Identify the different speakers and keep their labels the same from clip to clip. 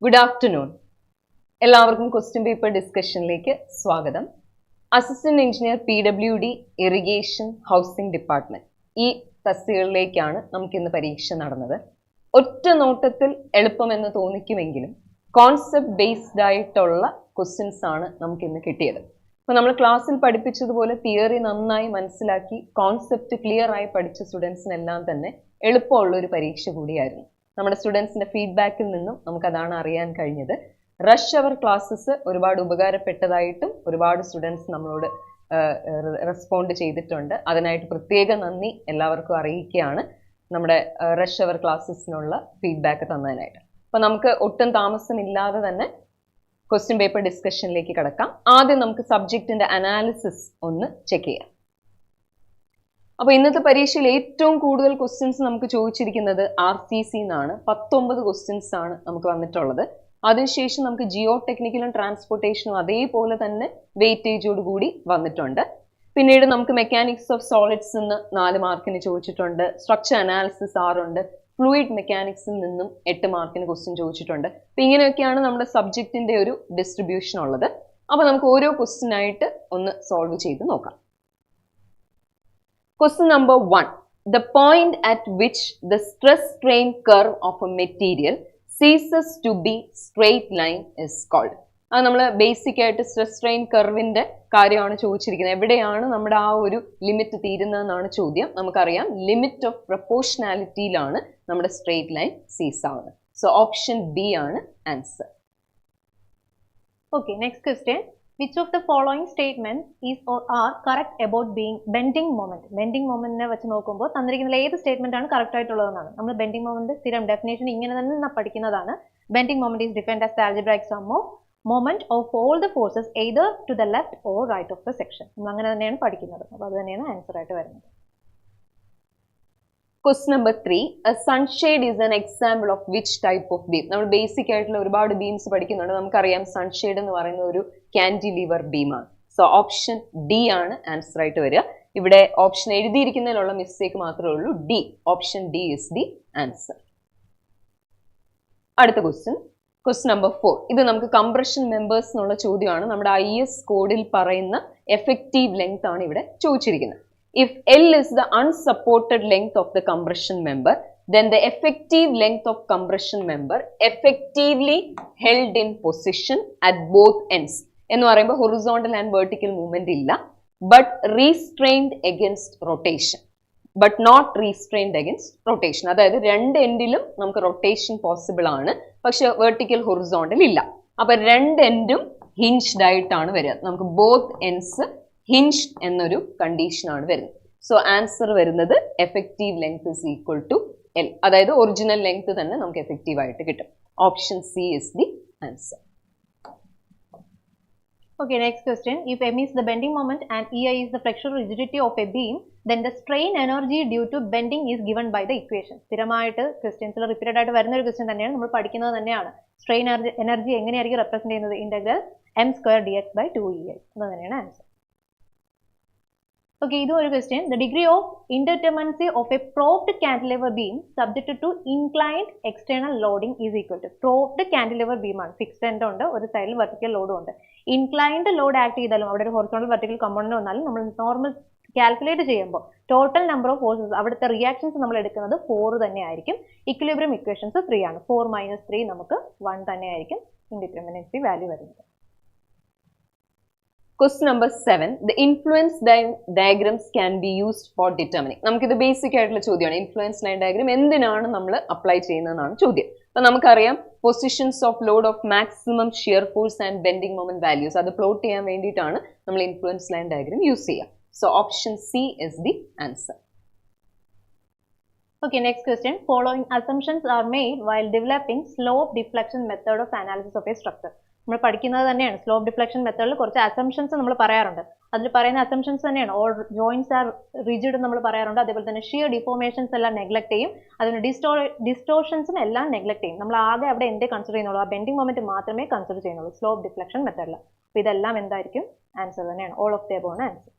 Speaker 1: Good afternoon. എല്ലാവർക്കും question paper ഡിസ്കഷനിലേക്ക് സ്വാഗതം. Assistant engineer PWD irrigation housing department ഈ തസ്തികകളിലേക്കാണ് നമുക്ക് ഇന്ന് പരീക്ഷ നടന്നത്. ഒറ്റ നോട്ടത്തിൽ എളുപ്പമെന്ന് തോന്നിക്കുമെങ്കിലും കോൺസെപ്റ്റ് ബേസ്ഡ് ആയിട്ടുള്ള ക്വസ്റ്റ്യൻസ് ആണ് നമുക്ക് ഇന്ന് കിട്ടിയത്. അപ്പോൾ നമ്മൾ ക്ലാസ്സിൽ പഠിപ്പിച്ചതുപോലെ തിയറി നന്നായി മനസ്സിലാക്കി കോൺസെപ്റ്റ് ക്ലിയർ ആയി പഠിച്ച സ്റ്റുഡൻസിനെല്ലാം തന്നെ എളുപ്പമുള്ള ഒരു പരീക്ഷ കൂടിയായിരുന്നു. നമ്മുടെ സ്റ്റുഡൻസിന്റെ ഫീഡ്ബാക്കിൽ നിന്നും നമുക്കതാണ് അറിയാൻ കഴിഞ്ഞത്. റഷ് അവർ ക്ലാസ്സസ് ഒരുപാട് ഉപകാരപ്പെട്ടതായിട്ടും ഒരുപാട് സ്റ്റുഡൻസ് നമ്മളോട് റെസ്പോണ്ട് ചെയ്തിട്ടുണ്ട്. അതിനായിട്ട് പ്രത്യേക നന്ദി എല്ലാവർക്കും അറിയിക്കുകയാണ്, നമ്മുടെ റഷ് അവർ ക്ലാസ്സസിനുള്ള ഫീഡ്ബാക്ക് തന്നതിനായിട്ട്. അപ്പോൾ നമുക്ക് ഒട്ടും താമസമില്ലാതെ തന്നെ ക്വസ്റ്റ്യൻ പേപ്പർ ഡിസ്കഷനിലേക്ക് കടക്കാം. ആദ്യം നമുക്ക് സബ്ജക്റ്റിന്റെ അനാലിസിസ് ഒന്ന് ചെക്ക് ചെയ്യാം. അപ്പോൾ ഇന്നത്തെ പരീക്ഷയിൽ ഏറ്റവും കൂടുതൽ ക്വസ്റ്റ്യൻസ് നമുക്ക് ചോദിച്ചിരിക്കുന്നത് RCC എന്നാണ്. 19 ക്വസ്റ്റ്യൻസ് ആണ് നമുക്ക് വന്നിട്ടുള്ളത്. അതിനുശേഷം നമുക്ക് ജിയോ ടെക്നിക്കലും ട്രാൻസ്പോർട്ടേഷനും അതേപോലെ തന്നെ വെയിറ്റേജോട് കൂടി വന്നിട്ടുണ്ട്. പിന്നീട് നമുക്ക് മെക്കാനിക്സ് ഓഫ് സോളിഡ്സ് നിന്ന് 4 മാർക്കിന് ചോദിച്ചിട്ടുണ്ട്. സ്ട്രക്ചർ അനാലിസിസ് 6 ഉണ്ട്. ഫ്ലൂയിഡ് മെക്കാനിക്സിൽ നിന്നും 8 മാർക്കിന് ക്വസ്റ്റ്യൻ ചോദിച്ചിട്ടുണ്ട്. അപ്പം ഇങ്ങനെയൊക്കെയാണ് നമ്മുടെ സബ്ജക്റ്റിന്റെ ഒരു ഡിസ്ട്രിബ്യൂഷൻ ഉള്ളത്. അപ്പോൾ നമുക്ക് ഓരോ ക്വസ്റ്റ്യൻ ആയിട്ട് ഒന്ന് സോൾവ് ചെയ്ത് നോക്കാം. Question number 1. The point at which the stress-strain curve of a material ceases to be straight line is called. അത് നമ്മൾ ബേസിക് ആയിട്ട് സ്ട്രെസ് സ്ട്രെയിൻ കർവിന്റെ കാര്യമാണ് ചോദിച്ചിരിക്കുന്നത്. എവിടെയാണ് നമ്മുടെ ആ ഒരു ലിമിറ്റ് തീരുന്നതെന്നാണ് ചോദ്യം. നമുക്കറിയാം ലിമിറ്റ് ഓഫ് പ്രൊപ്പോർഷനാലിറ്റിയിലാണ് നമ്മുടെ സ്ട്രെയിറ്റ് ലൈൻ സീസ് ആവുന്നത്. സോ ഓപ്ഷൻ ബി ആണ് answer.
Speaker 2: Okay, next question. Which of the following statements is or are correct about being bending moment? Bending moment ne vechu nokkumbo തന്നിരിക്കുന്ന ഏത് സ്റ്റേറ്റ്മെന്റ് ആണ് correct ആയിട്ടുള്ളതെന്നാണ്. നമ്മൾ bending moment സ്ഥിരം definition ഇങ്ങനെ തന്നെ പഠിക്കുന്നതാണ്. Bending moment is defined as the algebraic sum of moment of all the forces either to the left or right of the section. നമ്മൾ അങ്ങനെ തന്നെയാണ് പഠിക്കുന്നത്. അപ്പോൾ അത് തന്നെയാണ് ആൻസർ ആയിട്ട് വരുന്നത്.
Speaker 1: Question number 3. A sunshade is an example of which type of beam? നമ്മൾ ബേസിക് ആയിട്ടുള്ള ഒരുപാട് ബീംസ് പഠിക്കുന്നുണ്ട്. നമുക്കറിയാം സൺഷെയ്ഡ് എന്ന് പറയുന്ന ഒരു കാന്റിലിവർ ബീമാണ്. സോ ഓപ്ഷൻ ഡി ആണ് ആൻസർ ആയിട്ട് വരിക. ഇവിടെ ഓപ്ഷൻ എഴുതിയിരിക്കുന്നതിലുള്ള മിസ്റ്റേക്ക് മാത്രമേ ഉള്ളൂ. D, option D is the answer. അടുത്ത ക്വസ്റ്റ്യൻ നമ്പർ 4. ഇത് നമുക്ക് കംപ്രഷൻ മെമ്പേഴ്സ് എന്നുള്ള ചോദ്യമാണ്. നമ്മുടെ IS കോഡിൽ പറയുന്ന എഫക്റ്റീവ് ലെങ്ത് ആണ് ഇവിടെ ചോദിച്ചിരിക്കുന്നത്. If L is the unsupported length of the compression member, then the effective length of compression member effectively held in position at both ends. എന്ന് പറയുമ്പോൾ horizontal and vertical movement ഇല്ല, but restrained against rotation. But not restrained against rotation. അതായത് രണ്ട് എൻഡിലും നമുക്ക് rotation possible ആണ്, പക്ഷെ vertical horizontal ഇല്ല. അപ്പൊ രണ്ട് എൻഡും ഹിഞ്ച്ഡ് ആയിട്ടാണ് വരിക. നമുക്ക് ബോത്ത് എൻഡ്സ് ഹിഞ്ച് എന്നൊരു കണ്ടീഷൻ ആണ് വരുന്നത്. സോ ആൻസർ വരുന്നത് effective length is equal to L. അതായത് ഒറിജിനൽ ലെങ്ത് തന്നെ നമുക്ക് എഫക്റ്റീവ് ആയിട്ട് കിട്ടും. Option C is the answer.
Speaker 2: Okay, next question. If M is the bending moment and EI is the flexural rigidity of a beam, then the strain energy due to bending is given by the equation. സ്ഥിരമായിട്ട് ക്വസ്റ്റ്യൻസിൽ repeated ആയിട്ട് വരുന്ന ഒരു question തന്നെയാണ്, നമ്മൾ പഠിക്കുന്നത് തന്നെയാണ്. Strain energy എങ്ങനെയായിരിക്കും represent ചെയ്യുന്നത്? Integral m² dx by 2EI. അത് തന്നെയാണ് ആൻസർ. Okay, ഇത് ഒരു question. The degree of indeterminacy of a propped cantilever beam subjected to inclined external loading is equal to. Propped cantilever beam ആണ്. Fixed end ഉണ്ട്, ഒരു സൈഡിൽ vertical ലോഡും ഉണ്ട്. ഇൻക്ലൈൻഡ് ലോഡ് ആക്ട് ചെയ്താലും അവിടെ ഒരു ഹൊറിസോണ്ടൽ വെർട്ടിക്കൽ കമ്പോണന്റ് വന്നാലും നമ്മൾ നോർമൽ കാൽക്കുലേറ്റ് ചെയ്യുമ്പോൾ ടോട്ടൽ നമ്പർ ഓഫ് ഫോഴ്സസ് അവിടുത്തെ റിയാക്ഷൻസ് നമ്മൾ എടുക്കുന്നത് 4 തന്നെ ആയിരിക്കും. ഇക്വിലിബ്രിയം ഇക്വേഷൻസ് 3 ആണ്. 4 - 3 നമുക്ക് 1 തന്നെ ആയിരിക്കും ഇൻഡിറ്റർമിനൻസി വാല്യൂ വരുന്നത്.
Speaker 1: Question number 7. The influence diagrams can be used for determining. നമുക്കിത് ബേസിക് ആയിട്ടുള്ള ചോദ്യമാണ്. ഇൻഫ്ലുവൻസ് ലൈൻ ഡയഗ്രാം എന്തിനാണ് നമ്മൾ അപ്ലൈ ചെയ്യുന്നതെന്നാണ് ചോദ്യം. അപ്പൊ നമുക്കറിയാം positions of load of maximum shear force and bending moment values അത് പ്ലോട്ട് ചെയ്യാൻ വേണ്ടിയിട്ടാണ് നമ്മൾ ഇൻഫ്ലുവൻസ് ലൈൻ ഡയഗ്രാം യൂസ് ചെയ്യുക. So option C is the answer.
Speaker 2: Okay, next question. Following assumptions are made while developing slope deflection method of analysis of a structure. നമ്മൾ പഠിക്കുന്നത് തന്നെയാണ്. Slope deflection മെത്തേഡിൽ കുറച്ച് അസംഷൻസ് നമ്മൾ പറയാറുണ്ട്. അതിൽ പറയുന്ന അസംഷൻസ് തന്നെയാണ് ഓൾ ജോയിന്റ്സ് ആർ റിജിഡ് നമ്മൾ പറയാറുണ്ട്. അതേപോലെ തന്നെ ഷിയർ ഡിഫോർമേഷൻസ് എല്ലാം നെഗ്ലക്ട് ചെയ്യും. അതിന് ഡിസ്റ്റോർഷൻസും എല്ലാം നെഗ്ലക്ട് ചെയ്യും. നമ്മൾ ആകെ അവിടെ എന്തേ കൺസിഡർ ചെയ്യുന്നുള്ളൂ? ആ ബെൻഡിങ് മൊമെന്റ് മാത്രമേ കൺസിഡർ ചെയ്യുന്നുള്ളൂ സ്ലോപ്പ് ഡിഫ്ലക്ഷൻ മെത്തേഡിൽ. അപ്പോൾ ഇതെല്ലാം എന്തായിരിക്കും? ആൻസർ തന്നെയാണ്. ഓൾ ഓഫ് ദി അബോവ് ആണ് answer.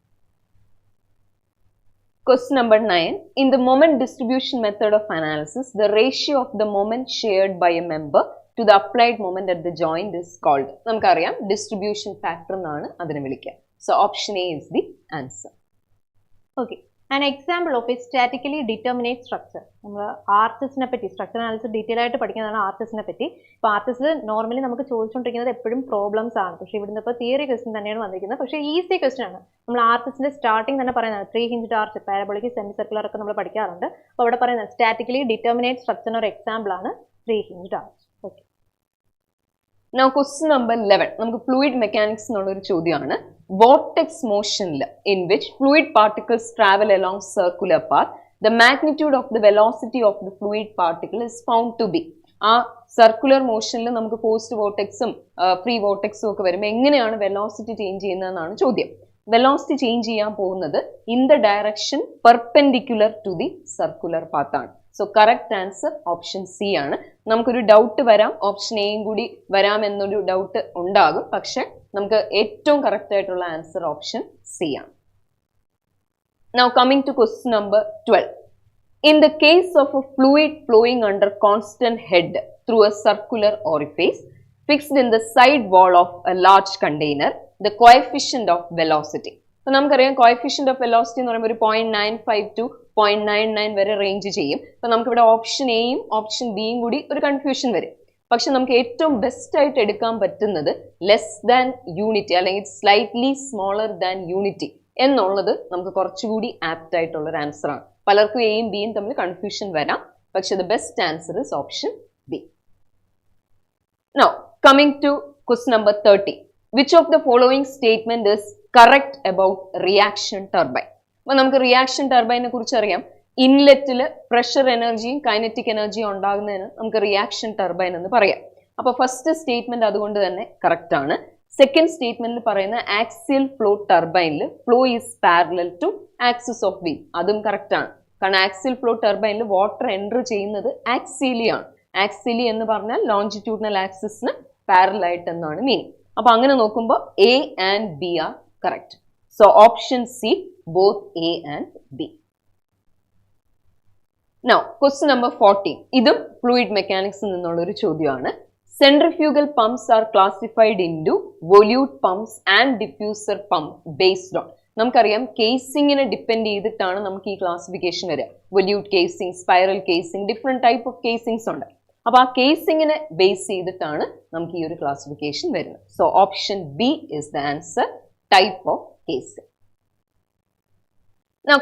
Speaker 1: Question number 9. In the moment distribution method of analysis, the ratio of the moment shared by a member to the applied moment at the joint is called. നമുക്കറിയാം distribution factor എന്നാണ് അതിനെ വിളിക്കുക. So option A is the answer.
Speaker 2: Okay. An example of a statically determinate structure. നമ്മൾ ആർച്ചസിനെ പറ്റി structure analysis detail ആയിട്ട് പഠിക്കുന്നതാണ് ആർച്ചസിനെ പറ്റി. ഇപ്പോൾ ആർച്ചസിൽ നോർമലി നമുക്ക് ചോദിച്ചുകൊണ്ടിരിക്കുന്നത് എപ്പോഴും പ്രോബ്ലംസ് ആണ്. പക്ഷേ ഇവിടുന്ന് ഇപ്പോൾ തിയറി ക്വസ്റ്റ്യൻ തന്നെയാണ് വന്നിരിക്കുന്നത്. പക്ഷേ ഈസി ക്വസ്റ്റ്യൻ ആണ്. നമ്മൾ ആർച്ചസിന്റെ സ്റ്റാർട്ടിംഗ് തന്നെ പറയുന്നത് 3 hinged arch, parabolic, semi circular ഒക്കെ നമ്മൾ പഠിക്കാറുണ്ട്. അപ്പോൾ അവിടെ പറയുന്നത് സ്റ്റാറ്റിക്കലി ഡിറ്റർമിനേറ്റ് സ്ട്രക്ചറിന് ഒരു എക്സാമ്പിൾ ആണ് 3 hinged arch. Okay.
Speaker 1: Now question number 11. നമുക്ക് fluid mechanics എന്നുള്ള ഒരു ചോദ്യമാണ്. Vortex motionൽ in which fluid particles travel along circular path, the magnitude of the velocity of the fluid particle is found to be. ആ circular മോഷനിൽ നമുക്ക് post വോർട്ടെക്സും free വോർട്ടെക്സും ഒക്കെ വരുമ്പോൾ എങ്ങനെയാണ് velocity change ചെയ്യുന്നതെന്നാണ് ചോദ്യം. വെലോസിറ്റി ചേഞ്ച് ചെയ്യാൻ പോകുന്നത് in the direction perpendicular to the circular path ആണ്. So correct answer option C ആണ്. നമുക്കൊരു ഡൗട്ട് വരാം, ഓപ്ഷൻ എയും കൂടി വരാം എന്നൊരു ഡൗട്ട് ഉണ്ടാകും. പക്ഷെ നമുക്ക് ഏറ്റവും കറക്റ്റ് ആയിട്ടുള്ള ആൻസർ ഓപ്ഷൻ സി ആണ്. Now coming to question number 12. In the case of a fluid flowing under constant head through a circular orifice fixed in the side wall of a large container, the coefficient of velocity. അപ്പോൾ നമുക്കറിയാം coefficient of velocity എന്ന് പറയുമ്പോൾ ഒരു 0.95 to 0.99 വരെ range ചെയ്യും. അപ്പോൾ നമുക്കിവിടെ option എയും ഓപ്ഷൻ ബിയും കൂടി ഒരു കൺഫ്യൂഷൻ വരും. പക്ഷെ നമുക്ക് ഏറ്റവും ബെസ്റ്റ് ആയിട്ട് എടുക്കാൻ പറ്റുന്നത് ലെസ് ദാൻ യൂണിറ്റി അല്ലെങ്കിൽ സ്ലൈറ്റ്ലി സ്മോളർ ദാൻ യൂണിറ്റി എന്നുള്ളത് നമുക്ക് കുറച്ചുകൂടി ആപ്റ്റ് ആയിട്ടുള്ള ഒരു ആൻസർ ആണ്. പലർക്കും എയും ബിയും തമ്മിൽ കൺഫ്യൂഷൻ വരാം. പക്ഷെ the best answer is option B. Now coming to question number 30. Which of the following statement is correct about reaction turbine? അപ്പോൾ നമുക്ക് റിയാക്ഷൻ ടർബൈനെ കുറിച്ച് അറിയാം. ഇൻലെറ്റിൽ പ്രഷർ എനർജിയും കൈനറ്റിക് എനർജിയും ഉണ്ടാകുന്നതിന് നമുക്ക് റിയാക്ഷൻ ടർബൈൻ എന്ന് പറയാം. അപ്പോൾ ഫസ്റ്റ് സ്റ്റേറ്റ്മെന്റ് അതുകൊണ്ട് തന്നെ കറക്റ്റ് ആണ്. സെക്കൻഡ് സ്റ്റേറ്റ്മെന്റിൽ പറയുന്ന ആക്സിയൽ ഫ്ലോ ടർബൈനിൽ flow is parallel to axis of wheel, അതും കറക്റ്റ് ആണ്. കാരണം ആക്സിയൽ ഫ്ലോ ടർബൈനിൽ വാട്ടർ എൻറ്റർ ചെയ്യുന്നത് ആക്സിയലി ആണ്. ആക്സിയലി എന്ന് പറഞ്ഞാൽ ലോഞ്ചിറ്റ്യൂഡിനൽ ആക്സിസിന് പാരലൽ ആയിട്ട് എന്നാണ് മീനിങ്. അപ്പൊ അങ്ങനെ നോക്കുമ്പോൾ A and B are correct. So option C both A and B. Now question number 14. ഇതും ഫ്ലൂയിഡ് മെക്കാനിക്സിൽ നിന്നുള്ള ഒരു ചോദ്യമാണ്. Centrifugal pumps are classified into volute pumps and diffuser pump based on. നമുക്കറിയാം കേസിങ്ങിനെ ഡിപ്പെൻഡ് ചെയ്തിട്ടാണ് നമുക്ക് ഈ ക്ലാസിഫിക്കേഷൻ വരിക. Volute casing, spiral casing, different type of casings ഉണ്ട്. അപ്പൊ ആ കേസിങ്ങിനെ ബേസ് ചെയ്തിട്ടാണ് നമുക്ക് ഈ ഒരു ക്ലാസിഫിക്കേഷൻ വരുന്നത്. So option B is the answer, type of casing.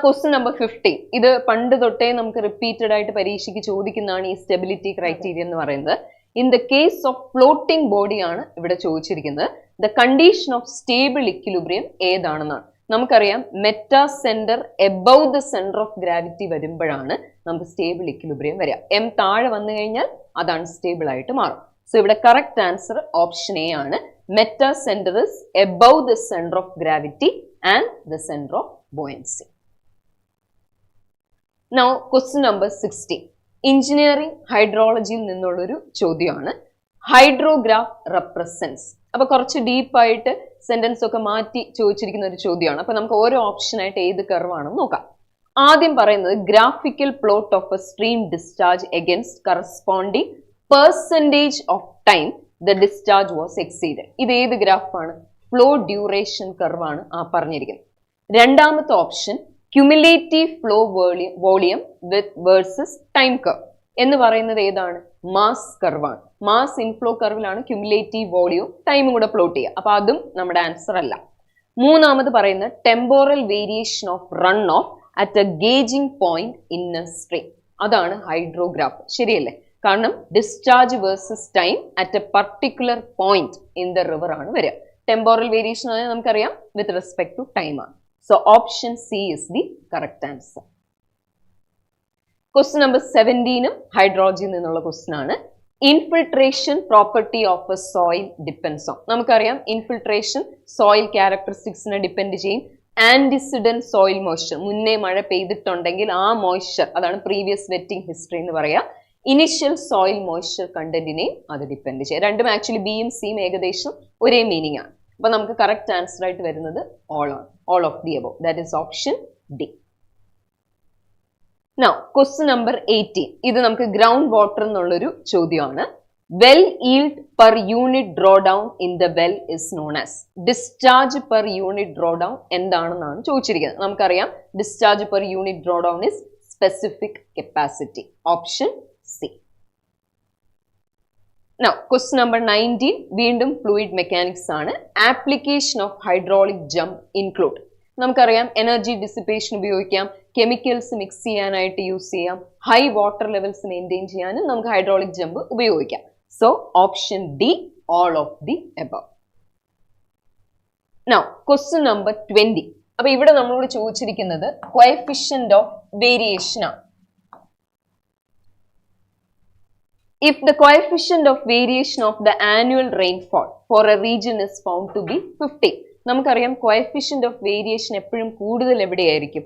Speaker 1: Question number 15. ഇത് പണ്ട് തൊട്ടേ നമുക്ക് റിപ്പീറ്റഡ് ആയിട്ട് പരീക്ഷയ്ക്ക് ചോദിക്കുന്നതാണ് ഈ സ്റ്റെബിലിറ്റി ക്രൈറ്റീരിയ എന്ന് പറയുന്നത്. In the case of floating body ആണ് ഇവിടെ ചോദിച്ചിരിക്കുന്നത്. The condition of stable equilibrium ഏതാണെന്നാണ്. നമുക്കറിയാം metacentre above the centre of gravity വരുമ്പോഴാണ് നമുക്ക് സ്റ്റേബിൾ ഇക്വിലിബ്രിയം വരിക. എം താഴെ വന്നു കഴിഞ്ഞാൽ അത് അൺസ്റ്റേബിൾ ആയിട്ട് മാറും. സോ ഇവിടെ കറക്റ്റ് ആൻസർ ഓപ്ഷൻ എ ആണ്. Metacentre is above the centre of gravity and the centre of buoyancy. Now question number 16. Engineering ഹൈഡ്രോളജിയിൽ നിന്നുള്ളൊരു ചോദ്യമാണ്. Hydrograph represents. അപ്പൊ കുറച്ച് ഡീപ്പായിട്ട് സെന്റൻസ് ഒക്കെ മാറ്റി ചോദിച്ചിരിക്കുന്ന ഒരു ചോദ്യമാണ്. അപ്പൊ നമുക്ക് ഓരോ ഓപ്ഷനായിട്ട് ഏത് കർവ് ആണെന്ന് നോക്കാം. ആദ്യം പറയുന്നത് graphical plot of A stream discharge against corresponding percentage of time the discharge was exceeded. ഇത് ഏത് ഗ്രാഫാണ്? ഫ്ലോ ഡ്യൂറേഷൻ കർവ് ആണ് ആ പറഞ്ഞിരിക്കുന്നത്. രണ്ടാമത്തെ option cumulative flow volume with versus time curve എന്ന് പറയുന്നത് ഏതാണ്? മാസ് കർവാണ്. മാസ് ഇൻഫ്ലോ കർവിലാണ് ക്യുമുലേറ്റീവ് വോളിയവും ടൈമും കൂടെ പ്ലോട്ട് ചെയ്യുക. അപ്പൊ അതും നമ്മുടെ ആൻസർ അല്ല. മൂന്നാമത് പറയുന്നത് temporal variation of run off at A gauging point in A stream. അതാണ് ഹൈഡ്രോഗ്രാഫ്. ശരിയല്ലേ? കാരണം discharge versus time at A particular point in the river ആണ് വരിക. ടെമ്പോറൽ വേരിയേഷൻ നമുക്കറിയാം വിത്ത് റെസ്പെക്ട് ടു ടൈം ആണ്. So option C is the correct answer. Question number 17 ഹൈഡ്രോളജിയിൽ നിന്നുള്ള question ആണ്. Infiltration property of A soil depends on. നമുക്കറിയാം infiltration soil ക്യാരക്ടറിസ്റ്റിക്സിനെ depend ചെയ്യും. Antecedent soil moisture, മുന്നേ മഴ പെയ്തിട്ടുണ്ടെങ്കിൽ ആ മോയ്സ്ചർ, അതാണ് പ്രീവിയസ് വെറ്റിംഗ് ഹിസ്റ്ററി എന്ന് പറയാം. ഇനിഷ്യൽ സോയിൽ മോയ്സ്ചർ കണ്ടന്റിനെയും അത് ഡിപ്പെൻഡ് ചെയ്യും. രണ്ടും ആക്ച്വലി ബിയും സിയും ഏകദേശം ഒരേ മീനിങ് ആണ്. അപ്പൊ നമുക്ക് കറക്റ്റ് ആൻസർ ആയിട്ട് വരുന്നത് all of the above. That is option D. Now question number 18. ഇത് നമുക്ക് ഗ്രൗണ്ട് വാട്ടർ എന്നുള്ളൊരു ചോദ്യമാണ്. Well yield per unit drawdown in the well is known as. Discharge per unit drawdown എന്താണെന്നാണ് ചോദിച്ചിരിക്കുന്നത്. നമുക്കറിയാം discharge per unit drawdown is specific capacity. Option C. Now, question number 19, വീണ്ടും fluid mechanics ആണ്. Application of hydraulic jump include. നമുക്കറിയാം energy dissipation ഉപയോഗിക്കാം, chemicals mix ചെയ്യാനായിട്ട് use ചെയ്യാം, high water levels maintain ചെയ്യാനും നമുക്ക് ഹൈഡ്രോളിക് ജമ്പ് ഉപയോഗിക്കാം. So option D, all of the above. Now question number 20. അപ്പൊ ഇവിടെ നമ്മളോട് ചോദിച്ചിരിക്കുന്നത് കോഎഫിഷ്യന്റ് ഓഫ് വേരിയേഷൻ ആണ്. If the coefficient of variation of the annual rainfall for a region is found to be 50. നമുക്കറിയാം coefficient of variation എപ്പോഴും കൂടുതൽ എവിടെയായിരിക്കും?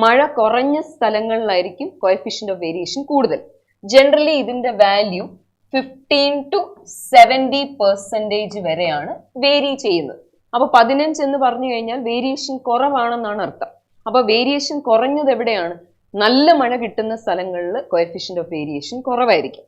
Speaker 1: മഴ കുറഞ്ഞ സ്ഥലങ്ങളിലായിരിക്കും കോഎഫിഷ്യന്റ് ഓഫ് വേരിയേഷൻ കൂടുതൽ. ജനറലി ഇതിന്റെ വാല്യൂ 15 to 70% വരെയാണ് വേരി ചെയ്യുന്നത്. അപ്പൊ 15 എന്ന് പറഞ്ഞു കഴിഞ്ഞാൽ വേരിയേഷൻ കുറവാണെന്നാണ് അർത്ഥം. അപ്പൊ വേരിയേഷൻ കുറഞ്ഞത് എവിടെയാണ്? നല്ല മഴ കിട്ടുന്ന സ്ഥലങ്ങളിൽ കോഎഫിഷ്യന്റ് ഓഫ് വേരിയേഷൻ കുറവായിരിക്കും.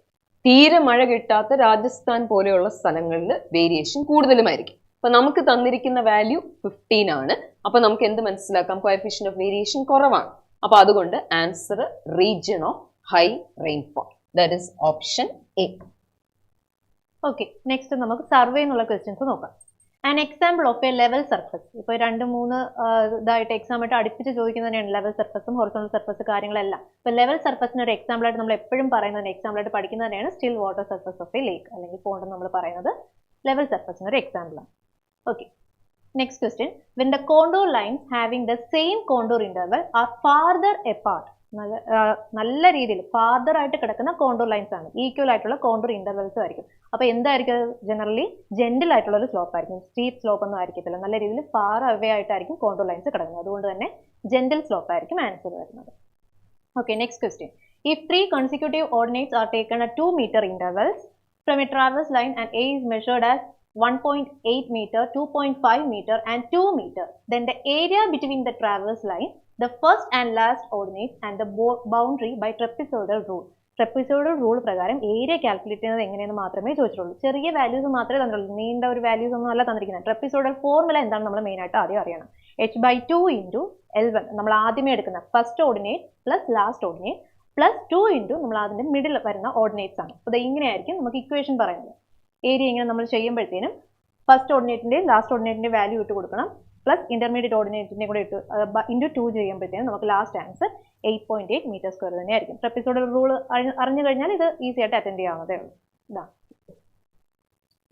Speaker 1: തീരെ മഴ കിട്ടാത്ത രാജസ്ഥാൻ പോലെയുള്ള സ്ഥലങ്ങളിൽ വേരിയേഷൻ കൂടുതലുമായിരിക്കും. അപ്പൊ നമുക്ക് തന്നിരിക്കുന്ന വാല്യൂ 15 ആണ്. അപ്പൊ നമുക്ക് എന്ത് മനസ്സിലാക്കാം? കോഎഫിഷ്യന്റ് ഓഫ് വേരിയേഷൻ കുറവാണ്. അപ്പൊ അതുകൊണ്ട് answer region of high rainfall, that is option A.
Speaker 2: Okay, next നമുക്ക് സർവേ എന്നുള്ള ക്വസ്റ്റ്യൻസ് നോക്കാം. An example of A level surface. ഇപ്പോൾ 2-3 ഇതായിട്ട് എക്സാം ആയിട്ട് അടുപ്പിച്ച് ചോദിക്കുന്നതന്നെയാണ് ലെവൽ സർഫസും ഹൊറിസോണ്ടൽ സർഫസ് കാര്യങ്ങളെല്ലാം. ഇപ്പോൾ ലെവൽ സർഫസിന് ഒരു എക്സാമ്പിൾ ആയിട്ട് നമ്മൾ എപ്പോഴും പറയുന്നത്, എക്സാമ്പിൾ ആയിട്ട് പഠിക്കുന്നത് തന്നെയാണ് still water surface of a lake അല്ലെങ്കിൽ പോണ്ട് നമ്മൾ പറയുന്നത് ലെവൽ സർഫസിന് ഒരു എക്സാമ്പിളാണ്. Okay, next question. When the contour lines having the same contour interval are farther apart. നല്ല രീതിയിൽ ഫാർദർ ആയിട്ട് കിടക്കുന്ന കോണ്ടൂർ ലൈൻസ് ആണ്, ഈക്വൽ ആയിട്ടുള്ള കോണ്ടൂർ ഇന്റർവെൽസ് ആയിരിക്കും. അപ്പൊ എന്തായിരിക്കും? ജനറലി ജെന്റിൽ ആയിട്ടുള്ള ഒരു സ്ലോപ്പ് ആയിരിക്കും, സ്റ്റീപ്പ് സ്ലോപ്പ് ഒന്നും ആയിരിക്കത്തില്ല. നല്ല രീതിയിൽ ഫാർ അവേ ആയിട്ടായിരിക്കും കോണ്ടൂർ ലൈൻസ് കിടക്കുന്നത്. അതുകൊണ്ട് തന്നെ ജെന്റിൽ സ്ലോപ്പ് ആയിരിക്കും ആൻസർ വരുന്നത്. Okay, next question. If 3 consecutive ordinates are taken at 2 meter intervals from a traverse line and A is measured as 1.8 meter, 2.5 meter and 2 meter, then the area between the traverse line, the first and last ordinates and the boundary by trapezoidal rule. Trapezoidal rule പ്രകാരം area calculate ചെയ്യുന്നത് എങ്ങനെയെന്ന് മാത്രമേ ചോദിച്ചിട്ടുള്ളൂ. ചെറിയ values മാത്രമേ തന്നിട്ടുള്ളൂ, നീണ്ട ഒരു values ഒന്നും അല്ല തന്നിരിക്കുന്നത്. ട്രപ്പിസോയിഡൽ ഫോർമുല എന്താണ് നമ്മൾ മെയിൻ ആയിട്ട് ആദ്യം അറിയണം. h/2 × L1 നമ്മൾ ആദ്യമേ എടുക്കുന്ന first ordinate plus last ordinate plus 2 × നമ്മൾ അതിന്റെ മിഡിൽ വരുന്ന ഓർഡിനേറ്റ്സ് ആണ്. അപ്പോൾ ഇങ്ങനെയായിരിക്കും നമുക്ക് ഇക്വേഷൻ പറയുന്നത്. ഏരിയ ഇങ്ങനെ നമ്മൾ ചെയ്യുമ്പോഴത്തേനും ഫസ്റ്റ് ഓർഡിനേറ്റിന്റെയും ലാസ്റ്റ് ഓർഡിനേറ്റിന്റെ വാല്യൂ ഇട്ട് കൊടുക്കണം, പ്ലസ് ഇന്റർമീഡിയറ്റ് ഓർഡിനേറ്റിന്റെ കൂടെ ഇട്ട് ഇൻറ്റു 2 ചെയ്യുമ്പോഴത്തേനും നമുക്ക് ലാസ്റ്റ് ആൻസർ 8.8 മീറ്റർ സ്ക്വയർ തന്നെയായിരിക്കും. ട്രപ്പിസോയിഡൽ റൂൾ അറിഞ്ഞു കഴിഞ്ഞാൽ ഇത് ഈസി ആയിട്ട് അറ്റൻഡ് ചെയ്യാവുന്നതേ ഉള്ളൂ. ഇതാ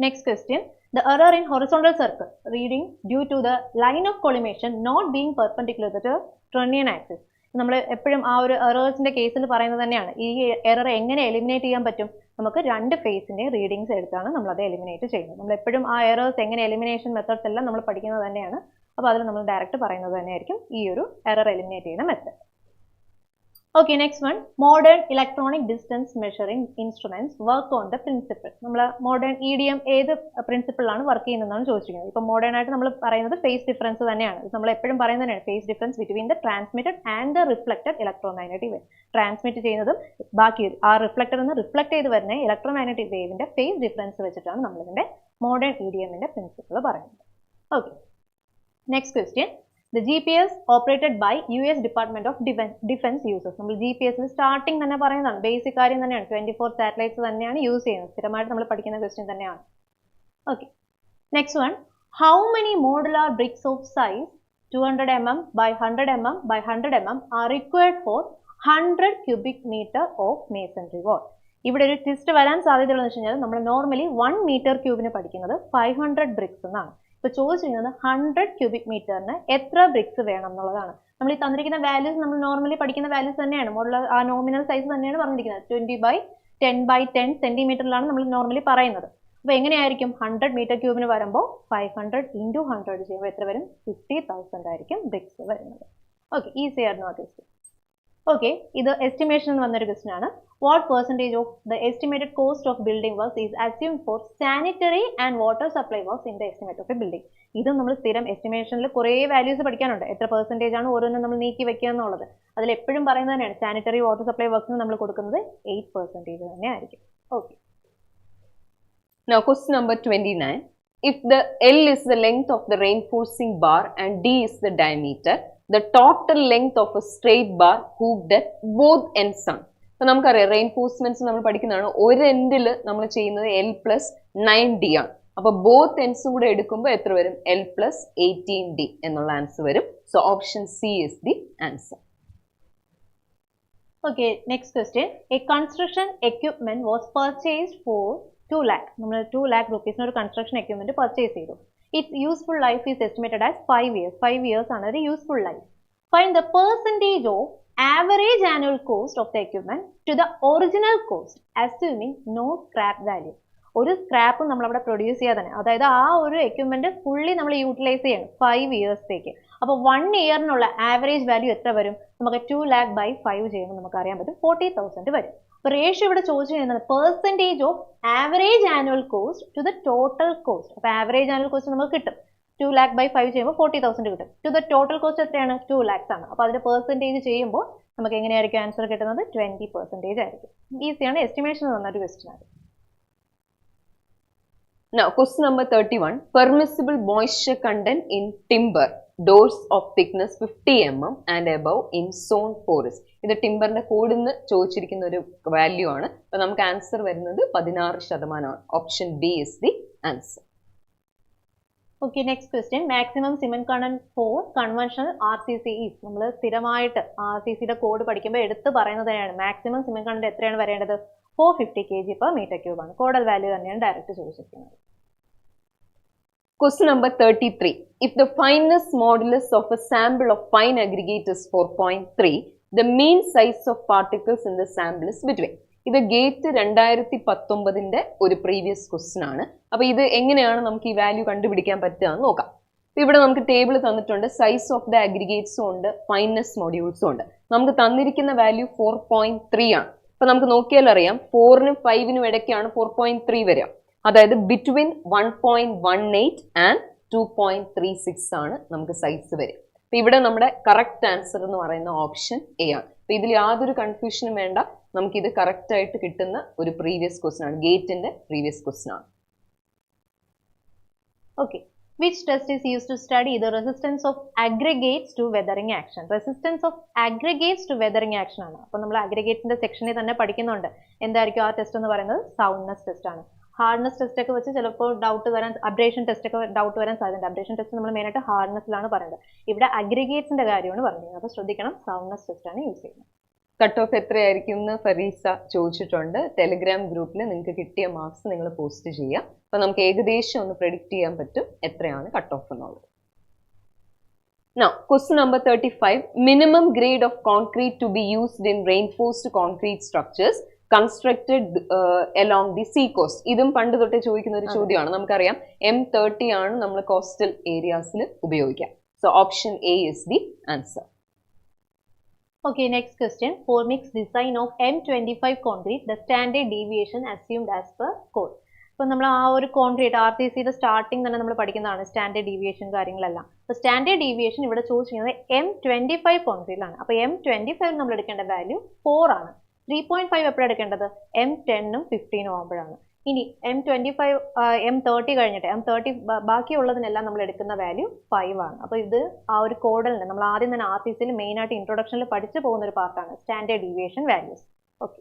Speaker 2: next question. The error in horizontal circle reading due to the line of collimation not being perpendicular to the Trunnion axis. നമ്മൾ എപ്പോഴും ആ ഒരു എറേഴ്സിന്റെ കേസിൽ പറയുന്നത് തന്നെയാണ്. ഈ എറർ എങ്ങനെ എലിമിനേറ്റ് ചെയ്യാൻ പറ്റും? നമുക്ക് 2 ഫേസിന്റെ റീഡിങ്സ് എടുത്താണ് നമ്മൾ അത് എലിമിനേറ്റ് ചെയ്യുന്നത്. നമ്മൾ എപ്പോഴും ആ എറേഴ്സ് എങ്ങനെ എലിമിനേഷൻ മെത്തേഡ്സ് എല്ലാം നമ്മൾ പഠിക്കുന്നത് തന്നെയാണ്. അപ്പോൾ അതിൽ നമ്മൾ ഡയറക്റ്റ് പറയുന്നത് തന്നെയായിരിക്കും ഈ ഒരു എറർ എലിമിനേറ്റ് ചെയ്യുന്ന method. Okay, next one. Modern electronic distance measuring instruments work on the principle. നമ്മൾ മോഡേൺ EDM ഏത് പ്രിൻസിപ്പിളാണ് വർക്ക് ചെയ്യുന്നതെന്നാണ് ചോദിച്ചിരിക്കുന്നത്. ഇപ്പോൾ മോഡേൺ ആയിട്ട് നമ്മൾ പറയുന്നത് ഫേസ് ഡിഫറൻസ് തന്നെയാണ്. നമ്മൾ എപ്പോഴും പറയുന്നത് തന്നെയാണ് phase difference between the transmitted and the reflected electromagnetic wave. Transmit ചെയ്യുന്നതും ബാക്കി ആ റിഫ്ലക്റ്റഡ് നിന്ന് റിഫ്ലക്ട് ചെയ്ത് വരുന്ന ഇലക്ട്രോമാഗ്നറ്റിക് വേവിന്റെ ഫേസ് ഡിഫറൻസ് വെച്ചിട്ടാണ് നമ്മളിതിന്റെ മോഡേൺ EDMന്റെ പ്രിൻസിപ്പിൾ പറയുന്നത്. Okay, next question. The GPS operated by US Department of Defense uses. നമ്മൾ GPS സ്റ്റാർട്ടിംഗ് തന്നെ പറയുന്നതാണ്, ബേസിക് കാര്യം തന്നെയാണ്. 24 സാറ്റലൈറ്റ്സ് തന്നെയാണ് യൂസ് ചെയ്യുന്നത്. സ്ഥിരമായിട്ട് നമ്മൾ പഠിക്കുന്ന ക്വസ്റ്റ്യൻ തന്നെയാണ്. Okay, next one. How many modular bricks of size 200 mm by 100 mm by 100 mm are required for 100 cubic meter of masonry wall? ഇവിടെ ഒരു ട്വിസ്റ്റ് വരാൻ സാധ്യതയുള്ളതെന്ന് വെച്ച് കഴിഞ്ഞാൽ നമ്മൾ നോർമലി 1 മീറ്റർ ക്യൂബിന് പഠിക്കുന്നത് 500 ബ്രിക്സ് എന്നാണ്. ഇപ്പോൾ ചോദിച്ചിരിക്കുന്നത് 100 ക്യൂബിക് മീറ്ററിന് എത്ര ബ്രിക്സ് വേണം എന്നുള്ളതാണ്. നമ്മൾ ഈ തന്നിരിക്കുന്ന വാല്യൂസ് നമ്മൾ നോർമലി പഠിക്കുന്ന വാല്യൂസ് തന്നെയാണ്. മോഡുലാർ ആ നോമിനൽ സൈസ് തന്നെയാണ് പറഞ്ഞിരിക്കുന്നത്. 20/10/10 സെന്റിമീറ്ററിലാണ് നമ്മൾ നോർമലി പറയുന്നത്. അപ്പോൾ എങ്ങനെയായിരിക്കും? 100 മീറ്റർ ക്യൂബിന് വരുമ്പോൾ 500 × 100 ചെയ്യുമ്പോൾ എത്ര വരും? 50,000 ആയിരിക്കും ബ്രിക്സ് വരുന്നത്. ഓക്കെ, ഈസി ആയിരുന്നു ആ ക്വസ്റ്റ്യൻ. ഓക്കെ, ഇത് എസ്റ്റിമേഷൻ എന്ന് വന്നൊരു ക്വസ്റ്റ്യൻ ആണ്. What percentage of the estimated cost of building works is assumed for sanitary and water supply works in the estimate of a building? ഇത് നമ്മൾ സ്ഥിരം എസ്റ്റിമേഷനിൽ കുറേ വാല്യൂസ് പഠിക്കാനുണ്ട്. എത്ര പെർസെൻറ്റേജ് ആണ് ഓരോന്നും നമ്മൾ നീക്കി വെക്കുക എന്നുള്ളത്. അതിൽ എപ്പോഴും പറയുന്നത് തന്നെയാണ് സാനിറ്ററി വാട്ടർ സപ്ലൈ വർക്ക്സിന് നമ്മൾ കൊടുക്കുന്നത് 8% തന്നെ ആയിരിക്കും. Okay,
Speaker 1: Now question number 29. If the L is the length of the reinforcing bar and D is the diameter, the total length of a straight bar hooked at both ends ആണ്. അപ്പൊ നമുക്കറിയാം റെയിൻഫോഴ്സ്മെന്റ്സ് നമ്മൾ പഠിക്കുന്നതാണ്. ഒരു എൻഡിൽ നമ്മൾ ചെയ്യുന്നത് L പ്ലസ് 9D ആണ്. അപ്പൊ ബോത്ത് എൻഡ്സും കൂടെ എടുക്കുമ്പോൾ എത്ര വരും? L പ്ലസ് 18D എന്നുള്ള ആൻസർ വരും. So option C is the answer.
Speaker 2: Okay, next question. A construction equipment was purchased for 2 lakh. നമ്മൾ 2 lakh rupees ഒരു construction equipment purchase ചെയ്തു. Its useful life is estimated as 5 years. 5 years ആണ് ഒരു useful life. Find the percentage of average annual cost of the equipment to the original cost, assuming no scrap value. ഒരു scrap നമ്മൾ അവിടെ produce ചെയ്യാതെ തന്നെ, അതായത് ആ ഒരു എക്യുപ്മെന്റ് ഫുള്ളി നമ്മൾ യൂട്ടിലൈസ് ചെയ്യണം 5 ഇയേഴ്സത്തേക്ക്. അപ്പോൾ 1 ഇയറിനുള്ള ആവറേജ് വാല്യൂ എത്ര വരും? നമുക്ക് 2 lakh by 5 ചെയ്യുമ്പോൾ നമുക്ക് അറിയാൻ പറ്റും 40,000 വരും. അപ്പോൾ റേഷ്യോ ഇവിടെ ചോദിച്ചു ചെയ്യുന്നത് percentage of average annual cost to the total cost. അപ്പോൾ ആവറേജ് ആനുവൽ കോസ്റ്റ് നമുക്ക് കിട്ടും 2 lakh by 5 ചെയ്യുമ്പോൾ 40,000 കിട്ടും. ടു ദ ടോട്ടൽ കോസ്റ്റ് എത്രയാണ്? 2 lakhs ആണ്. അപ്പോൾ അതിന്റെ പെർസെൻറ്റേജ് ചെയ്യുമ്പോൾ നമുക്ക് എങ്ങനെയായിരിക്കും ആൻസർ കിട്ടുന്നത്? 20% ആയിരിക്കും. ഈസിയാണ്, എസ്റ്റിമേഷൻ തന്നൊരു ക്വസ്റ്റ്യൻ ആണ്.
Speaker 1: Now, question number 31. Permissible moisture content in timber doors of thickness 50 mm and above in zone forest. ഇത് ടിമ്പറിന്റെ കോഡിൽ നിന്ന് ചോദിച്ചിരിക്കുന്ന ഒരു വാല്യൂ ആണ്. അപ്പൊ നമുക്ക് ആൻസർ വരുന്നത് 16%. Option B is the answer.
Speaker 2: Okay, next question. Maximum cement content for conventional RCC is. നമ്മൾ സ്ഥിരമായിട്ട് RCCയുടെ കോഡ് പഠിക്കുമ്പോൾ എടുത്ത് പറയുന്നത് തന്നെയാണ് മാക്സിമം സിമെന്റ് കണ്ടന്റ് എത്രയാണ് വരേണ്ടത്? 450 kg per meter cube ആണ്. കോഡൽ വാല്യൂ തന്നെയാണ് ഡയറക്റ്റ് ചോദിച്ചിരിക്കുന്നത്.
Speaker 1: Question number 33. If the fineness modulus of a sample of fine aggregate is 4.3, the mean size of particles in the sample is between. ഇത് gate 2019 ഒരു previous question ആണ്. അപ്പൊ ഇത് എങ്ങനെയാണ് നമുക്ക് ഈ വാല്യൂ കണ്ടുപിടിക്കാൻ പറ്റുക എന്ന് നോക്കാം. ഇവിടെ നമുക്ക് ടേബിൾ തന്നിട്ടുണ്ട്, സൈസ് ഓഫ് ദ അഗ്രിഗേറ്റ്സും ഉണ്ട്, ഫൈനസ് മൊഡ്യൂൾസും ഉണ്ട്. നമുക്ക് തന്നിരിക്കുന്ന വാല്യൂ 4.3 ആണ്. അപ്പൊ നമുക്ക് നോക്കിയാൽ അറിയാം 4നും 5നും ഇടയ്ക്കാണ് 4.3 വരിക. അതായത് ബിറ്റ്വീൻ 1.18 ആൻഡ് 2.36 ആണ് നമുക്ക് സൈസ് വരിക. അപ്പൊ ഇവിടെ നമ്മുടെ കറക്റ്റ് ആൻസർ എന്ന് പറയുന്ന ഓപ്ഷൻ എ ആണ്. അപ്പൊ ഇതിൽ യാതൊരു കൺഫ്യൂഷനും വേണ്ട, നമുക്കിത് കറക്റ്റ് ആയിട്ട് കിട്ടുന്ന ഒരു പ്രീവിയസ് ക്വസ്റ്റ്യൻ ആണ്, ഗേറ്റിന്റെ പ്രീവിയസ് ക്വസ്റ്റ്യൻ ആണ്.
Speaker 2: Okay. Which test is used to study the resistance of aggregates to weathering action? Resistance of aggregates to weathering action ആണ്. അപ്പോൾ നമ്മൾ aggregatesന്റെ സെക്ഷനിൽ തന്നെ പഠിക്കുന്നുണ്ട്. എന്തായിരിക്കും ആ ടെസ്റ്റ് എന്ന് പറയുന്നത്? സൗണ്ട്നെസ് ടെസ്റ്റ് ആണ്. ഹാർഡ്നെസ് ടെസ്റ്റ് ഒക്കെ വെച്ച് ചിലപ്പോൾ ഡൗട്ട് വരാൻ, അബ്രേഷൻ ടെസ്റ്റ് ഒക്കെ ഡൗട്ട് വരാൻ സാധ്യതയുണ്ട്. അബ്രേഷൻ ടെസ്റ്റ് നമ്മൾ മെയിനായിട്ട് ഹാർഡ്നെസ്സിലാണ് പറയുന്നത്. ഇവിടെ അഗ്രിഗേറ്റ്സിന്റെ കാര്യമാണ് പറയുന്നത്. അപ്പോൾ ശ്രദ്ധിക്കണം, സൗണ്ട്നെസ് ടെസ്റ്റ് ആണ് യൂസ് ചെയ്യുന്നത്.
Speaker 1: കട്ട് ഓഫ് എത്രയായിരിക്കും എന്ന് ഫരീസ ചോദിച്ചിട്ടുണ്ട്. ടെലിഗ്രാം ഗ്രൂപ്പിൽ നിങ്ങൾക്ക് കിട്ടിയ മാർക്സ് നിങ്ങൾ പോസ്റ്റ് ചെയ്യുക. അപ്പൊ നമുക്ക് ഏകദേശം ഒന്ന് പ്രെഡിക്റ്റ് ചെയ്യാൻ പറ്റും എത്രയാണ് കട്ട് ഓഫ് എന്നുള്ളത്. Now, question number 35. Minimum grade of concrete to be used in reinforced concrete structures constructed along the sea coast. ഇതും പണ്ട് തൊട്ടേ ചോദിക്കുന്ന ഒരു ചോദ്യമാണ്. നമുക്കറിയാം M30 ആണ് നമ്മൾ കോസ്റ്റൽ ഏരിയാസിൽ ഉപയോഗിക്കുക. So option A is the answer.
Speaker 2: Okay, next question. For mixed design of M25 concrete, the standard deviation assumed as per code. ഇപ്പോൾ നമ്മൾ ആ ഒരു കോൺക്രീറ്റ് RCCയുടെ സ്റ്റാർട്ടിങ് തന്നെ നമ്മൾ പഠിക്കുന്നതാണ് സ്റ്റാൻഡേർഡ് ഡീവിയേഷൻ കാര്യങ്ങളെല്ലാം. അപ്പോൾ സ്റ്റാൻഡേർഡ് ഡീവിയേഷൻ ഇവിടെ ചോദിച്ചിരിക്കുന്നത് M25 കോൺക്രീറ്റിലാണ്. അപ്പോൾ M25 നമ്മൾ എടുക്കേണ്ട വാല്യൂ 4 ആണ്. 3.5 എപ്പോഴാണ് എടുക്കേണ്ടത്? M10ഉം 15ഉം ആകുമ്പോഴാണ്. ഇനി M25 M30 കഴിഞ്ഞിട്ട് M30 ബാക്കിയുള്ളതിനെല്ലാം നമ്മൾ എടുക്കുന്ന വാല്യൂ 5 ആണ്. അപ്പോൾ ഇത് ആ ഒരു കോഡിൽ നിന്ന് നമ്മൾ ആദ്യം തന്നെ RCCയിൽ മെയിനായിട്ട് ഇൻട്രൊഡക്ഷനിൽ പഠിച്ചു പോകുന്ന ഒരു പാർട്ടാണ് standard deviation values. Okay.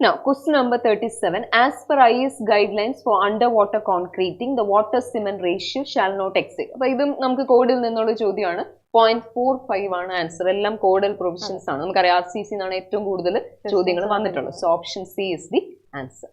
Speaker 1: Now, question number 37. As per IS guidelines for underwater concreting, the water cement ratio shall not exceed. അപ്പോൾ ഇതും നമുക്ക് കോഡിൽ നിന്നുള്ള ചോദ്യമാണ്. 0.45 ആണ് ആൻസർ. എല്ലാം കോഡൽ പ്രൊവിഷൻസ് ആണ്. നമുക്കറിയാം RCC എന്നാണ് ഏറ്റവും കൂടുതൽ ചോദ്യങ്ങൾ വന്നിട്ടുള്ളത്. So option C is the answer.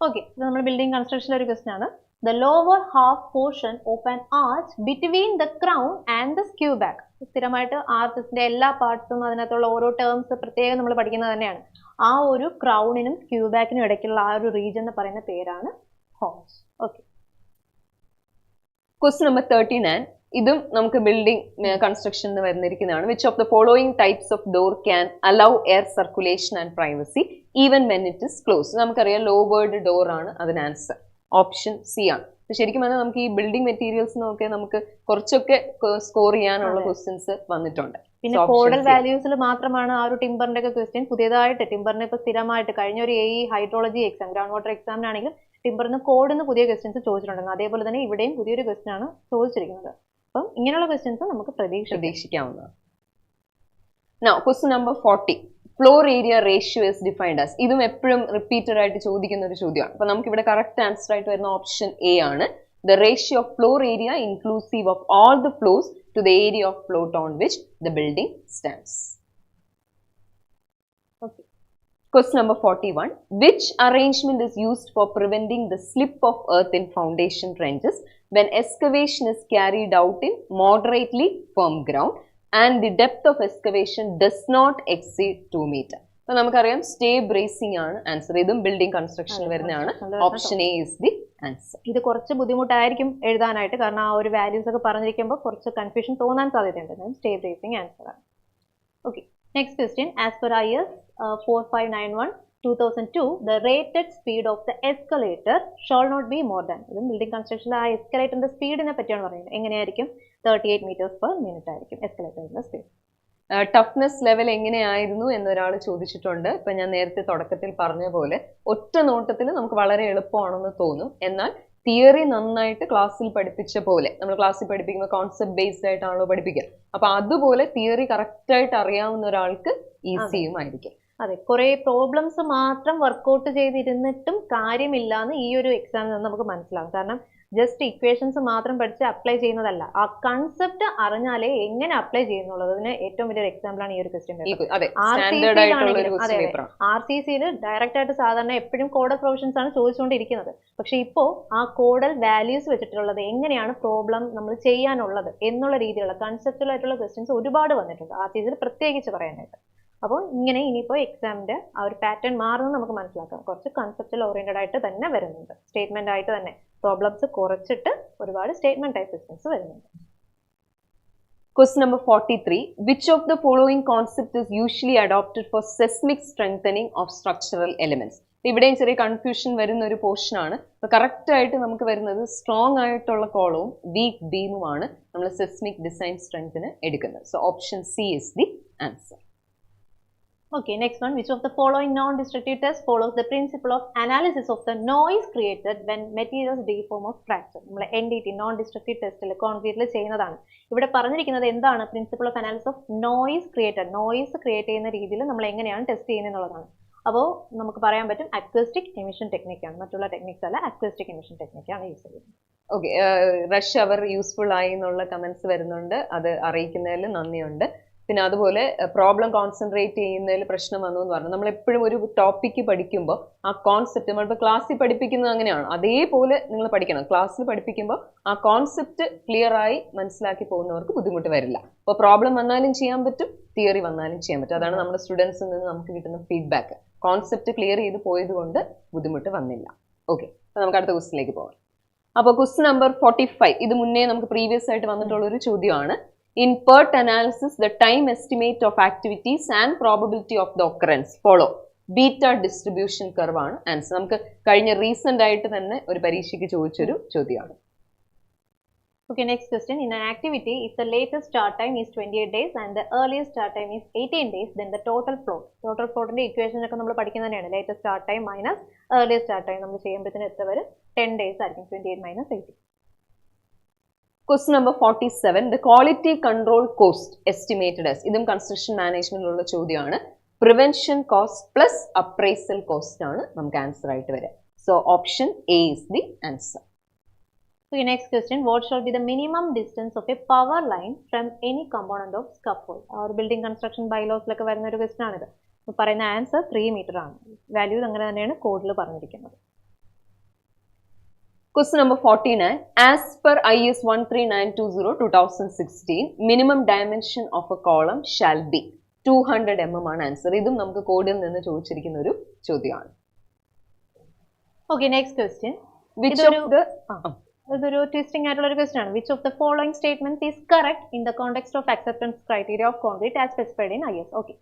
Speaker 2: Okay, ഇത് നമ്മൾ ബിൽഡിംഗ് കൺസ്ട്രക്ഷനിലെ ഒരു ക്വസ്റ്റ്യൻ ആണ്. The lower half portion of an arch between the crown and the skew back. സ്ഥിരമായിട്ട് ആർച്ചിന്റെ എല്ലാ പാർട്സും അതിനകത്തുള്ള ഓരോ ടേംസ് പ്രത്യേകം നമ്മൾ പഠിക്കുന്നത് തന്നെയാണ്. ആ ഒരു ക്രൗണിനും സ്ക്യൂ ബാക്കിനും ഇടയ്ക്കുള്ള ആ ഒരു റീജിയൻ എന്ന് പറയുന്ന പേരാണ് ഹോൺസ്. ഓക്കെ.
Speaker 1: Question number 39. ഇതും നമുക്ക് ബിൽഡിംഗ് കൺസ്ട്രക്ഷൻ വരുന്നിരിക്കുന്നതാണ്. Which of the following types of door can allow air circulation and privacy even when it is close? നമുക്കറിയാം ലോവേർഡ് ഡോർ ആണ് അതിന് ആൻസർ. ഓപ്ഷൻ സി ആണ്. ശരിക്കും പറഞ്ഞാൽ നമുക്ക് ഈ ബിൽഡിംഗ് മെറ്റീരിയൽസ് നോക്കിയാൽ നമുക്ക് കുറച്ചൊക്കെ സ്കോർ ചെയ്യാനുള്ള ക്വസ്റ്റ്യൻസ് വന്നിട്ടുണ്ട്.
Speaker 2: പിന്നെ കോഡൽ വാല്യൂസിൽ മാത്രമാണ് ആ ഒരു ടിമ്പറിന്റെ ഒക്കെ ക്വസ്റ്റ്യൻ പുതിയതായിട്ട് ടിമ്പറിന് ഇപ്പൊ സ്ഥിരമായിട്ട് കഴിഞ്ഞ ഒരു ഹൈഡ്രോളജി എക്സാം ഗ്രൗണ്ട് വാട്ടർ എക്സാമിനാണെങ്കിലും ടിമ്പറിന് കോഡിന് പുതിയ ക്വസ്റ്റ്യൻസ് ചോദിച്ചിട്ടുണ്ടായിരുന്നു. അതേപോലെ തന്നെ ഇവിടെയും പുതിയൊരു ക്വസ്റ്റ്യൻ ആണ് ചോദിച്ചിരിക്കുന്നത്. അപ്പം ഇങ്ങനെയുള്ള ക്വസ്റ്റ്യൻസ് നമുക്ക് പ്രതീക്ഷിക്കാവുന്നതാണ്.
Speaker 1: Now, question number 40. Floor area ratio is defined as. ഇതും എപ്പോഴും റിപ്പീറ്റഡ് ആയിട്ട് ചോദിക്കുന്ന ഒരു ചോദ്യമാണ്. അപ്പൊ നമുക്ക് ഇവിടെ കറക്റ്റ് ആൻസർ ആയിട്ട് വരുന്ന ഓപ്ഷൻ എ ആണ്. The ratio of floor area inclusive of all the floors to the area of plot on which the building stands.
Speaker 2: Okay.
Speaker 1: Question number 41. Which arrangement is used for preventing the slip of earth in foundation trenches when excavation is carried out in moderately firm ground and the depth of excavation does not exceed 2 meter? അപ്പോൾ നമുക്കറിയാം stay bracing ആണ് answer. ഇതും building construction വരുന്നതാണ്. Option A is the answer.
Speaker 2: ഇത് കുറച്ച് ബുദ്ധിമുട്ടായിരിക്കും എഴുതാനായിട്ട്, കാരണം ആ ഒരു വാല്യൂസ് ഒക്കെ പറഞ്ഞിരിക്കുമ്പോൾ കുറച്ച് കൺഫ്യൂഷൻ തോന്നാൻ സാധ്യതയുണ്ട്. സ്റ്റേ ബ്രേസിംഗ് ആൻസർ ആണ്. Okay, next question. As per IS 4591/2002 the rated speed of the escalator shall not be more than. ഇത് ബിൽഡിംഗ് കൺസ്ട്രക്ഷനിൽ ആ എസ്കലേറ്ററിന്റെ സ്പീഡിനെ പറ്റിയാണ് പറയുന്നത്. എങ്ങനെയായിരിക്കും? 38 meters per minute ആയിരിക്കും എസ്കലേറ്ററിന്റെ സ്പീഡ്.
Speaker 1: ടഫ്നെസ് ലെവൽ എങ്ങനെയായിരുന്നു എന്നൊരാൾ ചോദിച്ചിട്ടുണ്ട്. ഇപ്പൊ ഞാൻ നേരത്തെ തുടക്കത്തിൽ പറഞ്ഞ പോലെ ഒറ്റ നോട്ടത്തിൽ നമുക്ക് വളരെ എളുപ്പമാണെന്ന് തോന്നും. എന്നാൽ തിയറി നന്നായിട്ട് ക്ലാസ്സിൽ പഠിപ്പിച്ച പോലെ, നമ്മൾ ക്ലാസ്സിൽ പഠിപ്പിക്കുമ്പോൾ കോൺസെപ്റ്റ് ബേസ്ഡ് ആയിട്ടാണല്ലോ പഠിപ്പിക്കുക. അപ്പൊ അതുപോലെ തിയറി കറക്റ്റ് ആയിട്ട് അറിയാവുന്ന ഒരാൾക്ക് ഈസിയും ആയിരിക്കും.
Speaker 2: അതെ, കുറെ പ്രോബ്ലംസ് മാത്രം വർക്ക്ഔട്ട് ചെയ്തിരുന്നിട്ടും കാര്യമില്ലാന്ന് ഈ ഒരു എക്സാമിൽ നിന്ന് നമുക്ക് മനസ്സിലാവും. കാരണം ജസ്റ്റ് ഇക്വേഷൻസ് മാത്രം പഠിച്ച് അപ്ലൈ ചെയ്യുന്നതല്ല, ആ കൺസെപ്റ്റ് അറിഞ്ഞാലേ എങ്ങനെ അപ്ലൈ ചെയ്യുന്നുള്ളതിന് ഏറ്റവും വലിയൊരു എക്സാമ്പിൾ ആണ് ഈ ഒരു ക്വസ്റ്റ്യൻ. RCCയിൽ ഡയറക്റ്റ് ആയിട്ട് സാധാരണ എപ്പോഴും കോഡൽ പ്രൊവിഷൻസ് ആണ് ചോദിച്ചുകൊണ്ടിരിക്കുന്നത്. പക്ഷെ ഇപ്പോ ആ കോഡൽ വാല്യൂസ് വെച്ചിട്ടുള്ളത് എങ്ങനെയാണ് പ്രോബ്ലം നമ്മൾ ചെയ്യാനുള്ളത് എന്നുള്ള രീതിയിലുള്ള കൺസെപ്റ്റുവൽ ആയിട്ടുള്ള ക്വസ്റ്റ്യൻസ് ഒരുപാട് വന്നിട്ടുണ്ട് RCCയിൽ പ്രത്യേകിച്ച് പറയാനായിട്ട്. അപ്പോൾ ഇങ്ങനെ ഇനിയിപ്പോൾ എക്സാമിന്റെ ആ ഒരു പാറ്റേൺ മാറുന്നത് നമുക്ക് മനസ്സിലാക്കാം. കുറച്ച് കൺസെപ്റ്റൽ ഓറിയന്റഡ് ആയിട്ട് തന്നെ വരുന്നുണ്ട്, സ്റ്റേറ്റ്മെന്റ് ആയിട്ട് തന്നെ പ്രോബ്ലംസ് കുറച്ചിട്ട് ഒരുപാട് സ്റ്റേറ്റ്മെന്റ് ടൈപ്പ് ക്വസ്റ്റ്യൻസ് വരുന്നുണ്ട്.
Speaker 1: Question number 43. Which of the following concept is usually adopted for seismic strengthening of structural elements? ഇവിടെയും ചെറിയ കൺഫ്യൂഷൻ വരുന്ന ഒരു പോർഷൻ ആണ്. അപ്പൊ കറക്റ്റ് ആയിട്ട് നമുക്ക് വരുന്നത് സ്ട്രോങ് ആയിട്ടുള്ള കോളവും വീക്ക് ബീമുമാണ് നമ്മൾ സെസ്മിക് ഡിസൈൻ സ്ട്രെങ്ത്തിന് എടുക്കുന്നത്. So option C is the answer.
Speaker 2: Okay, next one. Which of the following non-destructive tests follows the principle of analysis of the noise created when materials deform or fracture? നമ്മൾ NDT non-destructive ടെസ്റ്റിൽ കോൺക്രീറ്റിൽ ചെയ്യുന്നതാണ്. ഇവിടെ പറഞ്ഞിരിക്കുന്നത് എന്താണ്? Principle of analysis of noise created. Noise create ചെയ്യുന്ന രീതിയിൽ നമ്മൾ എങ്ങനെയാണ് ടെസ്റ്റ് ചെയ്യുന്നത് എന്നുള്ളതാണ്. അപ്പോൾ നമുക്ക് പറയാൻ പറ്റും അക്വസ്റ്റിക് എമിഷൻ ടെക്നിക്കാണ്, മറ്റുള്ള ടെക്നിക്സ് അല്ല, അക്വസ്റ്റിക് എമിഷൻ ടെക്നിക്കാണ് യൂസ് ചെയ്യുന്നത്.
Speaker 1: ഓക്കെ, റഷ് അവർ യൂസ്ഫുൾ ആയി എന്നുള്ള കമന്റ്സ് വരുന്നുണ്ട്, അത് അറിയിക്കുന്നതിൽ നന്ദിയുണ്ട്. പിന്നെ അതുപോലെ പ്രോബ്ലം കോൺസെൻട്രേറ്റ് ചെയ്യുന്നതിൽ പ്രശ്നം വന്നു എന്ന് പറഞ്ഞു. നമ്മൾ എപ്പോഴും ഒരു ടോപ്പിക്ക് പഠിക്കുമ്പോൾ ആ കോൺസെപ്റ്റ് നമ്മളിപ്പോൾ ക്ലാസ്സിൽ പഠിപ്പിക്കുന്നത് അങ്ങനെയാണ്, അതേപോലെ നിങ്ങൾ പഠിക്കണം. ക്ലാസ്സിൽ പഠിപ്പിക്കുമ്പോൾ ആ കോൺസെപ്റ്റ് ക്ലിയർ ആയി മനസ്സിലാക്കി പോകുന്നവർക്ക് ബുദ്ധിമുട്ട് വരില്ല. അപ്പോൾ പ്രോബ്ലം വന്നാലും ചെയ്യാൻ പറ്റും, തിയറി വന്നാലും ചെയ്യാൻ പറ്റും. അതാണ് നമ്മുടെ സ്റ്റുഡൻസിൽ നിന്ന് നമുക്ക് കിട്ടുന്ന ഫീഡ്ബാക്ക്. കോൺസെപ്റ്റ് ക്ലിയർ ചെയ്ത് പോയത് കൊണ്ട് ബുദ്ധിമുട്ട് വന്നില്ല. ഓക്കെ, അപ്പോൾ നമുക്ക് അടുത്ത ക്വസ്റ്റിനിലേക്ക് പോകാം. അപ്പോൾ ക്വസ്റ്റ്യൻ നമ്പർ 45 ഇത് മുന്നേ നമുക്ക് പ്രീവിയസ് ആയിട്ട് വന്നിട്ടുള്ള ഒരു ചോദ്യമാണ്. In PERT analysis, the time estimate of activities and probability of the occurrence follow beta distribution curve ആണ് ആൻസർ. നമുക്ക് കഴിഞ്ഞ റീസെന്റ് ആയിട്ട് തന്നെ ഒരു പരീക്ഷയ്ക്ക് ചോദിച്ചൊരു ചോദ്യമാണ്.
Speaker 2: Okay, next question. In an activity, if the latest start time is 28 days and the earliest start time is 18 days, then the total floatന്റെ equation ഒക്കെ നമ്മൾ പഠിക്കുന്നത് തന്നെയാണ്. latest start time minus earliest start time നമ്മൾ ചെയ്യുമ്പോഴത്തേന് എത്ര വരും? 10 days ആയിരിക്കും. 28 minus 18.
Speaker 1: Question number 47. The quality control cost estimated as. ഇതും construction മാനേജ്മെന്റിലുള്ള ചോദ്യമാണ്. Prevention cost plus appraisal cost ആണ് നമുക്ക് ആൻസർ ആയിട്ട് വരിക. So option A is the answer.
Speaker 2: Okay, next question. What shall be the minimum distance of a power line from any component of scaffold? Our building construction bylaws ലൊക്കെ വരുന്ന ഒരു question ആണിത്. പറയുന്ന answer 3 meter ആണ്. Value അങ്ങനെ തന്നെയാണ് കോഡിൽ പറഞ്ഞിരിക്കുന്നത്.
Speaker 1: Question number 49. As per IS 13920/2016, minimum dimension of a column shall be 200 mm ആണ് ആൻസർ. ഇതും നമുക്ക് കോഡിൽ നിന്ന് ചോദിച്ചിരിക്കുന്ന ഒരു ചോദ്യമാണ്.
Speaker 2: Okay, next question. ഇതൊരു ട്വിസ്റ്റിംഗ് ആയിട്ടുള്ള ഒരു ക്വസ്റ്റ്യൻ ആണ്. Which of the following statements is correct in the context of acceptance criteria of concrete as specified in IS? Okay.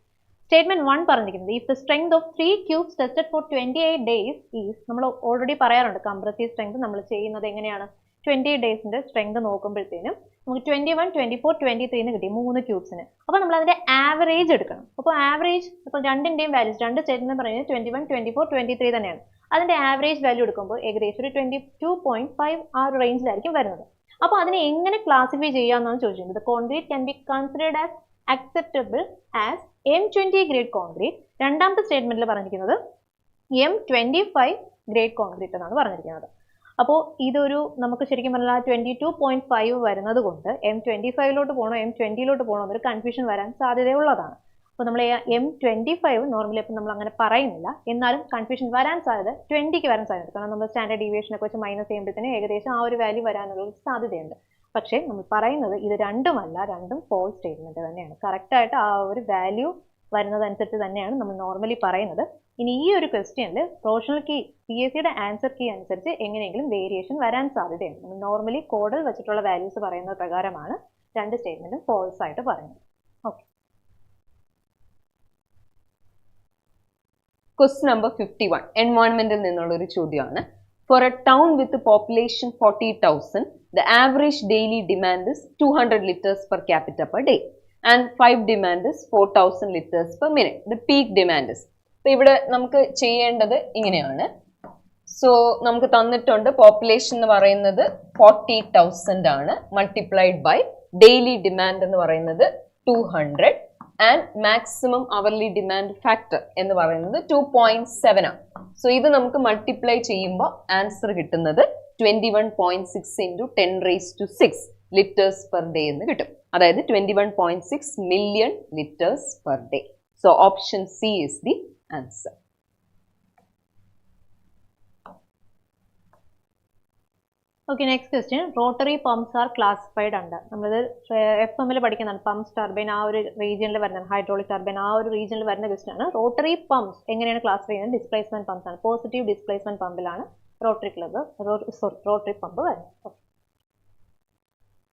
Speaker 2: Statement 1 പറഞ്ഞിരിക്കുന്നത് if the strength of 3 cubes tested for 28 days is, നമ്മൾ already പറയാറുണ്ട് compressive strength നമ്മൾ ചെയ്യുന്നത് എങ്ങനെയാണ്, 20 ഡേയ്സിന്റെ strength നോക്കുമ്പോഴത്തേനും നമുക്ക് 21, 24, 23 കിട്ടി 3 ക്യൂബ്സിന്. അപ്പോൾ നമ്മൾ അതിന്റെ ആവറേജ് എടുക്കണം. അപ്പോൾ ആവറേജ് ഇപ്പോൾ രണ്ടിന്റെയും വാല്യൂസ് രണ്ട് സ്റ്റേറ്റ്മെന്റ് പറയുന്നത് 21, 24, 23 തന്നെയാണ്. അതിന്റെ ആവറേജ് വാല്യൂ എടുക്കുമ്പോൾ ഏകദേശം ഒരു 22.5 ആ ഒരു റേഞ്ചിലായിരിക്കും വരുന്നത്. അപ്പോൾ അതിനെ എങ്ങനെ ക്ലാസിഫൈ ചെയ്യാമെന്നാണ് ചോദിച്ചിട്ടുണ്ട്. Concrete can be considered as acceptable as M20 grade concrete. രണ്ടാമത്തെ സ്റ്റേറ്റ്മെന്റിൽ പറഞ്ഞിരിക്കുന്നത് M25 ഗ്രേഡ് കോൺക്രീറ്റ് എന്നാണ് പറഞ്ഞിരിക്കുന്നത്. അപ്പോൾ ഇതൊരു നമുക്ക് ശരിക്കും പറഞ്ഞാൽ 22.5 വരുന്നത് കൊണ്ട് M25 പോകണോ M20 പോകണോ എന്നൊരു കൺഫ്യൂഷൻ വരാൻ സാധ്യതയുള്ളതാണ്. അപ്പോൾ നമ്മൾ M25 നോർമലി ഇപ്പം നമ്മൾ അങ്ങനെ പറയുന്നില്ല, എന്നാലും കൺഫ്യൂഷൻ വരാൻ സാധ്യത 20ക്ക് വരാൻ സാധ്യത. കാരണം നമ്മൾ സ്റ്റാൻഡേർഡ് ഡീവിയേഷൻ ഒക്കെ വെച്ച് മൈനസ് ചെയ്യുമ്പോഴത്തേന് ഏകദേശം ആ ഒരു വാല്യൂ വരാനുള്ള ഒരു സാധ്യതയുണ്ട്. പക്ഷേ നമ്മൾ പറയുന്നത് ഇത് രണ്ടുമല്ല, രണ്ടും ഫോൾസ് സ്റ്റേറ്റ്മെന്റ് തന്നെയാണ്. കറക്റ്റായിട്ട് ആ ഒരു വാല്യൂ വരുന്നതനുസരിച്ച് തന്നെയാണ് നമ്മൾ നോർമലി പറയുന്നത്. ഇനി ഈ ഒരു ക്വസ്റ്റ്യനിൽ പ്രൊഫഷണൽ കീ PSCയുടെ ആൻസർ കീ അനുസരിച്ച് എങ്ങനെയെങ്കിലും വേരിയേഷൻ വരാൻ സാധ്യതയുണ്ട്. നമ്മൾ നോർമലി കോഡിൽ വെച്ചിട്ടുള്ള വാല്യൂസ് പറയുന്നത് പ്രകാരമാണ് രണ്ട് സ്റ്റേറ്റ്മെന്റും ഫോൾസ് ആയിട്ട് പറയുന്നത്. ഓക്കെ.
Speaker 1: ക്വസ്റ്റ്യൻ നമ്പർ 51 എൻവയോൺമെന്റിൽ നിന്നുള്ള ഒരു ചോദ്യമാണ്. For a town with a population 40,000, the average daily demand is 200 liters per capita per day and 5 demand is 4,000 liters per minute. The peak demand is. അപ്പോൾ ഇവിടെ നമുക്ക് ചെയ്യേണ്ടത് ഇങ്ങനെയാണ്. സോ നമുക്ക് തന്നിട്ടുണ്ട് പോപ്പുലേഷൻ എന്ന് പറയുന്നത് 40,000 ആണ്, മൾട്ടിപ്ലൈഡ് ബൈ ഡെയിലി ഡിമാൻഡ് എന്ന് പറയുന്നത് 200 and maximum hourly demand factor എന്ന് പറയുന്നത് 2.7 ആണ്. സോ ഇത് നമുക്ക് മൾട്ടിപ്ലൈ ചെയ്യുമ്പോൾ ആൻസർ കിട്ടുന്നത് 21.6 into 10 raised to 6 litres per day എന്ന് കിട്ടും. അതായത് 21.6 million liters per day. So option C is the answer.
Speaker 2: Okay, next question. Rotary pumps are classified under. നമ്മളിത് FM പഠിക്കുന്നതാണ്. പമ്പ്സ് ടർബൈൻ ആ ഒരു റീജിയനിൽ വരുന്നതാണ്. ഹൈഡ്രോളിക് ടർബൈൻ ആ ഒരു റീജിയനിൽ വരുന്ന ക്വസ്റ്റ്യൻ ആണ്. റോട്ടറി പമ്പ്സ് എങ്ങനെയാണ് ക്ലാസിഫൈ ചെയ്യുന്നത്? ഡിസ്പ്ലേസ്മെന്റ് പമ്പ്സ് ആണ്. പോസിറ്റീവ് ഡിസ്പ്ലേസ്മെന്റ് പമ്പിലാണ് റോട്ടറി പമ്പ് വരുന്നത്.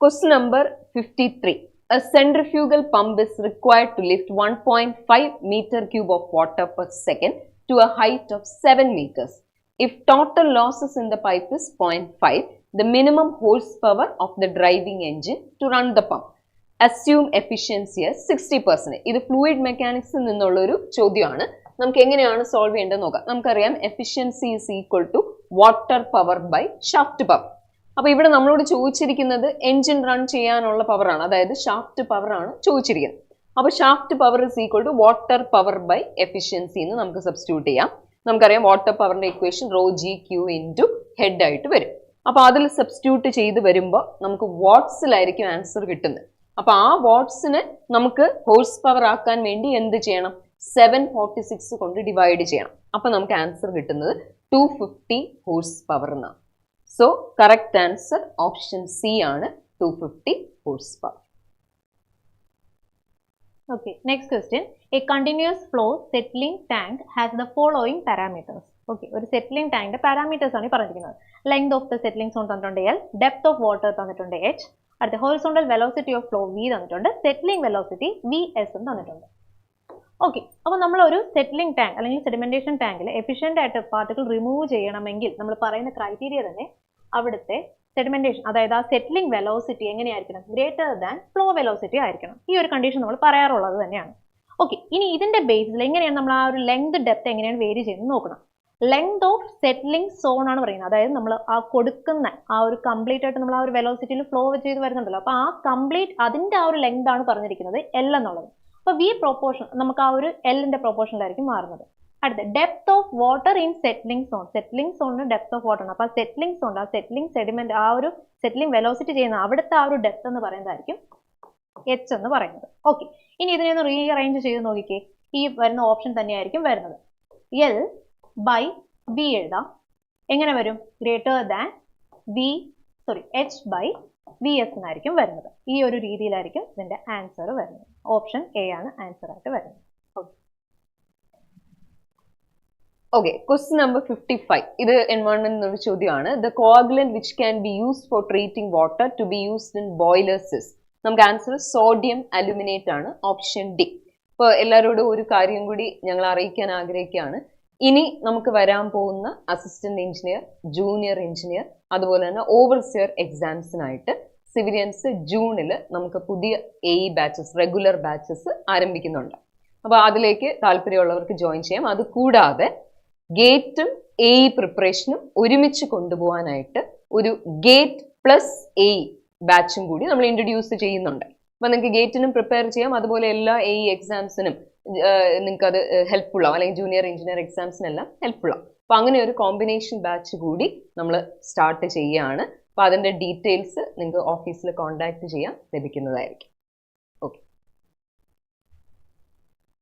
Speaker 1: Question number 53. A centrifugal pump is required to lift 1.5 meter cube of water per second to a height of 7 meters. If total losses in the pipe is 0.5, the minimum horsepower of the driving engine to run the pump. Assume efficiency as 60%. ഇത് fluid മെക്കാനിക്സിൽ നിന്നുള്ള ഒരു ചോദ്യമാണ്. നമുക്ക് എങ്ങനെയാണ് solve ചെയ്യേണ്ടത് നോക്കാം. നമുക്കറിയാം efficiency is equal to water power by shaft power. അപ്പോൾ ഇവിടെ നമ്മളോട് ചോദിച്ചിരിക്കുന്നത് എൻജിൻ റൺ ചെയ്യാനുള്ള പവറാണ്, അതായത് ഷാഫ്റ്റ് പവറാണ് ചോദിച്ചിരിക്കുന്നത്. അപ്പോൾ shaft power is equal to water power by efficiency എന്ന് നമുക്ക് സബ്സ്റ്റിറ്റ്യൂട്ട് ചെയ്യാം. നമുക്കറിയാം വാട്ടർ പവറിന്റെ equation rho g Q into head ആയിട്ട് വരും. അപ്പോൾ അതിൽ സബ്സ്റ്റിറ്റ്യൂട്ട് ചെയ്ത് വരുമ്പോൾ നമുക്ക് വാട്ട്സിലായിരിക്കും ആൻസർ കിട്ടുന്നത്. അപ്പോൾ ആ വാട്ട്സിനെ നമുക്ക് ഹോഴ്സ് പവർ ആക്കാൻ വേണ്ടി എന്ത് ചെയ്യണം? 746 കൊണ്ട് ഡിവൈഡ് ചെയ്യണം. അപ്പോൾ നമുക്ക് ആൻസർ കിട്ടുന്നത് 250 ഹോഴ്സ് പവർ എന്നാണ്. So correct answer option C ആണ്, 250 horse power.
Speaker 2: Okay, next question. A continuous flow settling tank has the following parameters. Okay, ഒരു settling tank parameters ആണ് പറഞ്ഞിരിക്കുന്നത്. Length of the settling zone തന്നിട്ടുണ്ട് L, depth of water തന്നിട്ടുണ്ട് H, അടുത്ത horizontal velocity of flow V തന്നിട്ടുണ്ട്, settling velocity VS തന്നിട്ടുണ്ട്. Okay, അപ്പോൾ നമ്മൾ ഒരു സെറ്റിലിംഗ് ടാങ്ക് അല്ലെങ്കിൽ സെഡിമെന്റേഷൻ ടാങ്കിൽ എഫിഷ്യന്റ് ആയിട്ട് പാർട്ടിക്കിൾ റിമൂവ് ചെയ്യണമെങ്കിൽ നമ്മൾ പറയുന്ന ക്രൈറ്റീരിയ തന്നെ അവിടുത്തെ സെഡിമെന്റേഷൻ, അതായത് ആ സെറ്റിലിംഗ് വെലോസിറ്റി എങ്ങനെയായിരിക്കണം? ഗ്രേറ്റർ ദാൻ ഫ്ലോ വെലോസിറ്റി ആയിരിക്കണം. ഈ ഒരു കണ്ടീഷൻ നമ്മൾ പറയാറുള്ളത് തന്നെയാണ്. ഓക്കെ, ഇനി ഇതിന്റെ ബേസിൽ എങ്ങനെയാണ് നമ്മൾ ആ ഒരു ലെങ്ത് ഡെപ്ത് എങ്ങനെയാണ് വേരി ചെയ്യുന്നത് നോക്കണം. ലെങ്ത് ഓഫ് സെറ്റിലിംഗ് സോൺ ആണ് പറയുന്നത്. അതായത് നമ്മൾ ആ കൊടുക്കുന്ന ആ ഒരു കംപ്ലീറ്റ് ആയിട്ട് നമ്മൾ ആ ഒരു വെലോസിറ്റിയിൽ ഫ്ലോ ചെയ്ത് വരുന്നുണ്ടല്ലോ, അപ്പോൾ ആ കംപ്ലീറ്റ് അതിന്റെ ആ ഒരു ലെങ്ത് ആണ് പറഞ്ഞിരിക്കുന്നത് L എന്നുള്ളത്. അപ്പോൾ വി പ്രൊപ്പോർഷൻ നമുക്ക് ആ ഒരു എല്ലിന്റെ പ്രൊപ്പോർഷനിലായിരിക്കും മാറുന്നത്. അടുത്ത depth of water in settling zone. Settling സോണിന് ഡെപ്ത് ഓഫ് വാട്ടർ ആണ്. അപ്പോൾ ആ സെറ്റിലിംഗ് സോൺ, ആ സെറ്റിലിംഗ് സെഡിമെന്റ്, ആ ഒരു സെറ്റിലിംഗ് വെലോസിറ്റി ചെയ്യുന്ന അവിടുത്തെ ആ ഒരു ഡെപ്ത് എന്ന് പറയുന്നതായിരിക്കും H എന്ന് പറയുന്നത്. ഓക്കെ, ഇനി ഇതിനെ ഒന്ന് റീഅറേഞ്ച് ചെയ്ത് നോക്കിക്കേ. ഈ വരുന്ന ഓപ്ഷൻ തന്നെയായിരിക്കും വരുന്നത്. L ബൈ V എഴുതാം. എങ്ങനെ വരും? Greater than H by VS എന്നായിരിക്കും വരുന്നത്. ഈ ഒരു രീതിയിലായിരിക്കും ഇതിന്റെ ആൻസർ വരുന്നത്. ഓപ്ഷൻ എ ആണ് ആൻസർ ആയിട്ട് വരുന്നത്.
Speaker 1: Okay, question number 55. ഇത് എൻവയോൺമെന്റ് എന്നൊരു ചോദ്യമാണ്. The coagulant which can be used for treating water to be used in boilers. നമുക്ക് ആൻസർ സോഡിയം അലുമിനേറ്റ് ആണ്, ഓപ്ഷൻ ഡി. ഇപ്പോൾ എല്ലാവരോടും ഒരു കാര്യം കൂടി ഞങ്ങൾ അറിയിക്കാൻ ആഗ്രഹിക്കുകയാണ്. ഇനി നമുക്ക് വരാൻ പോകുന്ന അസിസ്റ്റന്റ് എഞ്ചിനീയർ, ജൂനിയർ എഞ്ചിനീയർ, അതുപോലെ തന്നെ ഓവർസിയർ എക്സാംസിനായിട്ട് സിവിലിയൻസ് ജൂണിൽ നമുക്ക് പുതിയ AE ബാച്ചസ്, റെഗുലർ ബാച്ചസ് ആരംഭിക്കുന്നുണ്ട്. അപ്പോൾ അതിലേക്ക് താല്പര്യമുള്ളവർക്ക് ജോയിൻ ചെയ്യാം. അതുകൂടാതെ ഗേറ്റും AE പ്രിപ്പറേഷനും ഒരുമിച്ച് കൊണ്ടുപോകാനായിട്ട് ഒരു ഗേറ്റ് പ്ലസ് AE ബാച്ചും കൂടി നമ്മൾ ഇൻട്രൊഡ്യൂസ് ചെയ്യുന്നുണ്ട്. അപ്പോൾ നിങ്ങൾക്ക് ഗേറ്റിനും പ്രിപ്പയർ ചെയ്യാം, അതുപോലെ എല്ലാ AE എക്സാംസിനും നിങ്ങൾക്ക് അത് ഹെൽപ്ഫുൾ ആവും, അല്ലെങ്കിൽ ജൂനിയർ എഞ്ചിനീയർ എക്സാംസിനെല്ലാം ഹെൽപ്ഫുൾ ആവും. അപ്പോൾ അങ്ങനെ ഒരു കോമ്പിനേഷൻ ബാച്ച് കൂടി നമ്മൾ സ്റ്റാർട്ട് ചെയ്യുകയാണ്. അപ്പോൾ അതിൻ്റെ ഡീറ്റെയിൽസ് നിങ്ങൾക്ക് ഓഫീസിൽ കോൺടാക്ട് ചെയ്യാൻ ലഭിക്കുന്നതായിരിക്കും.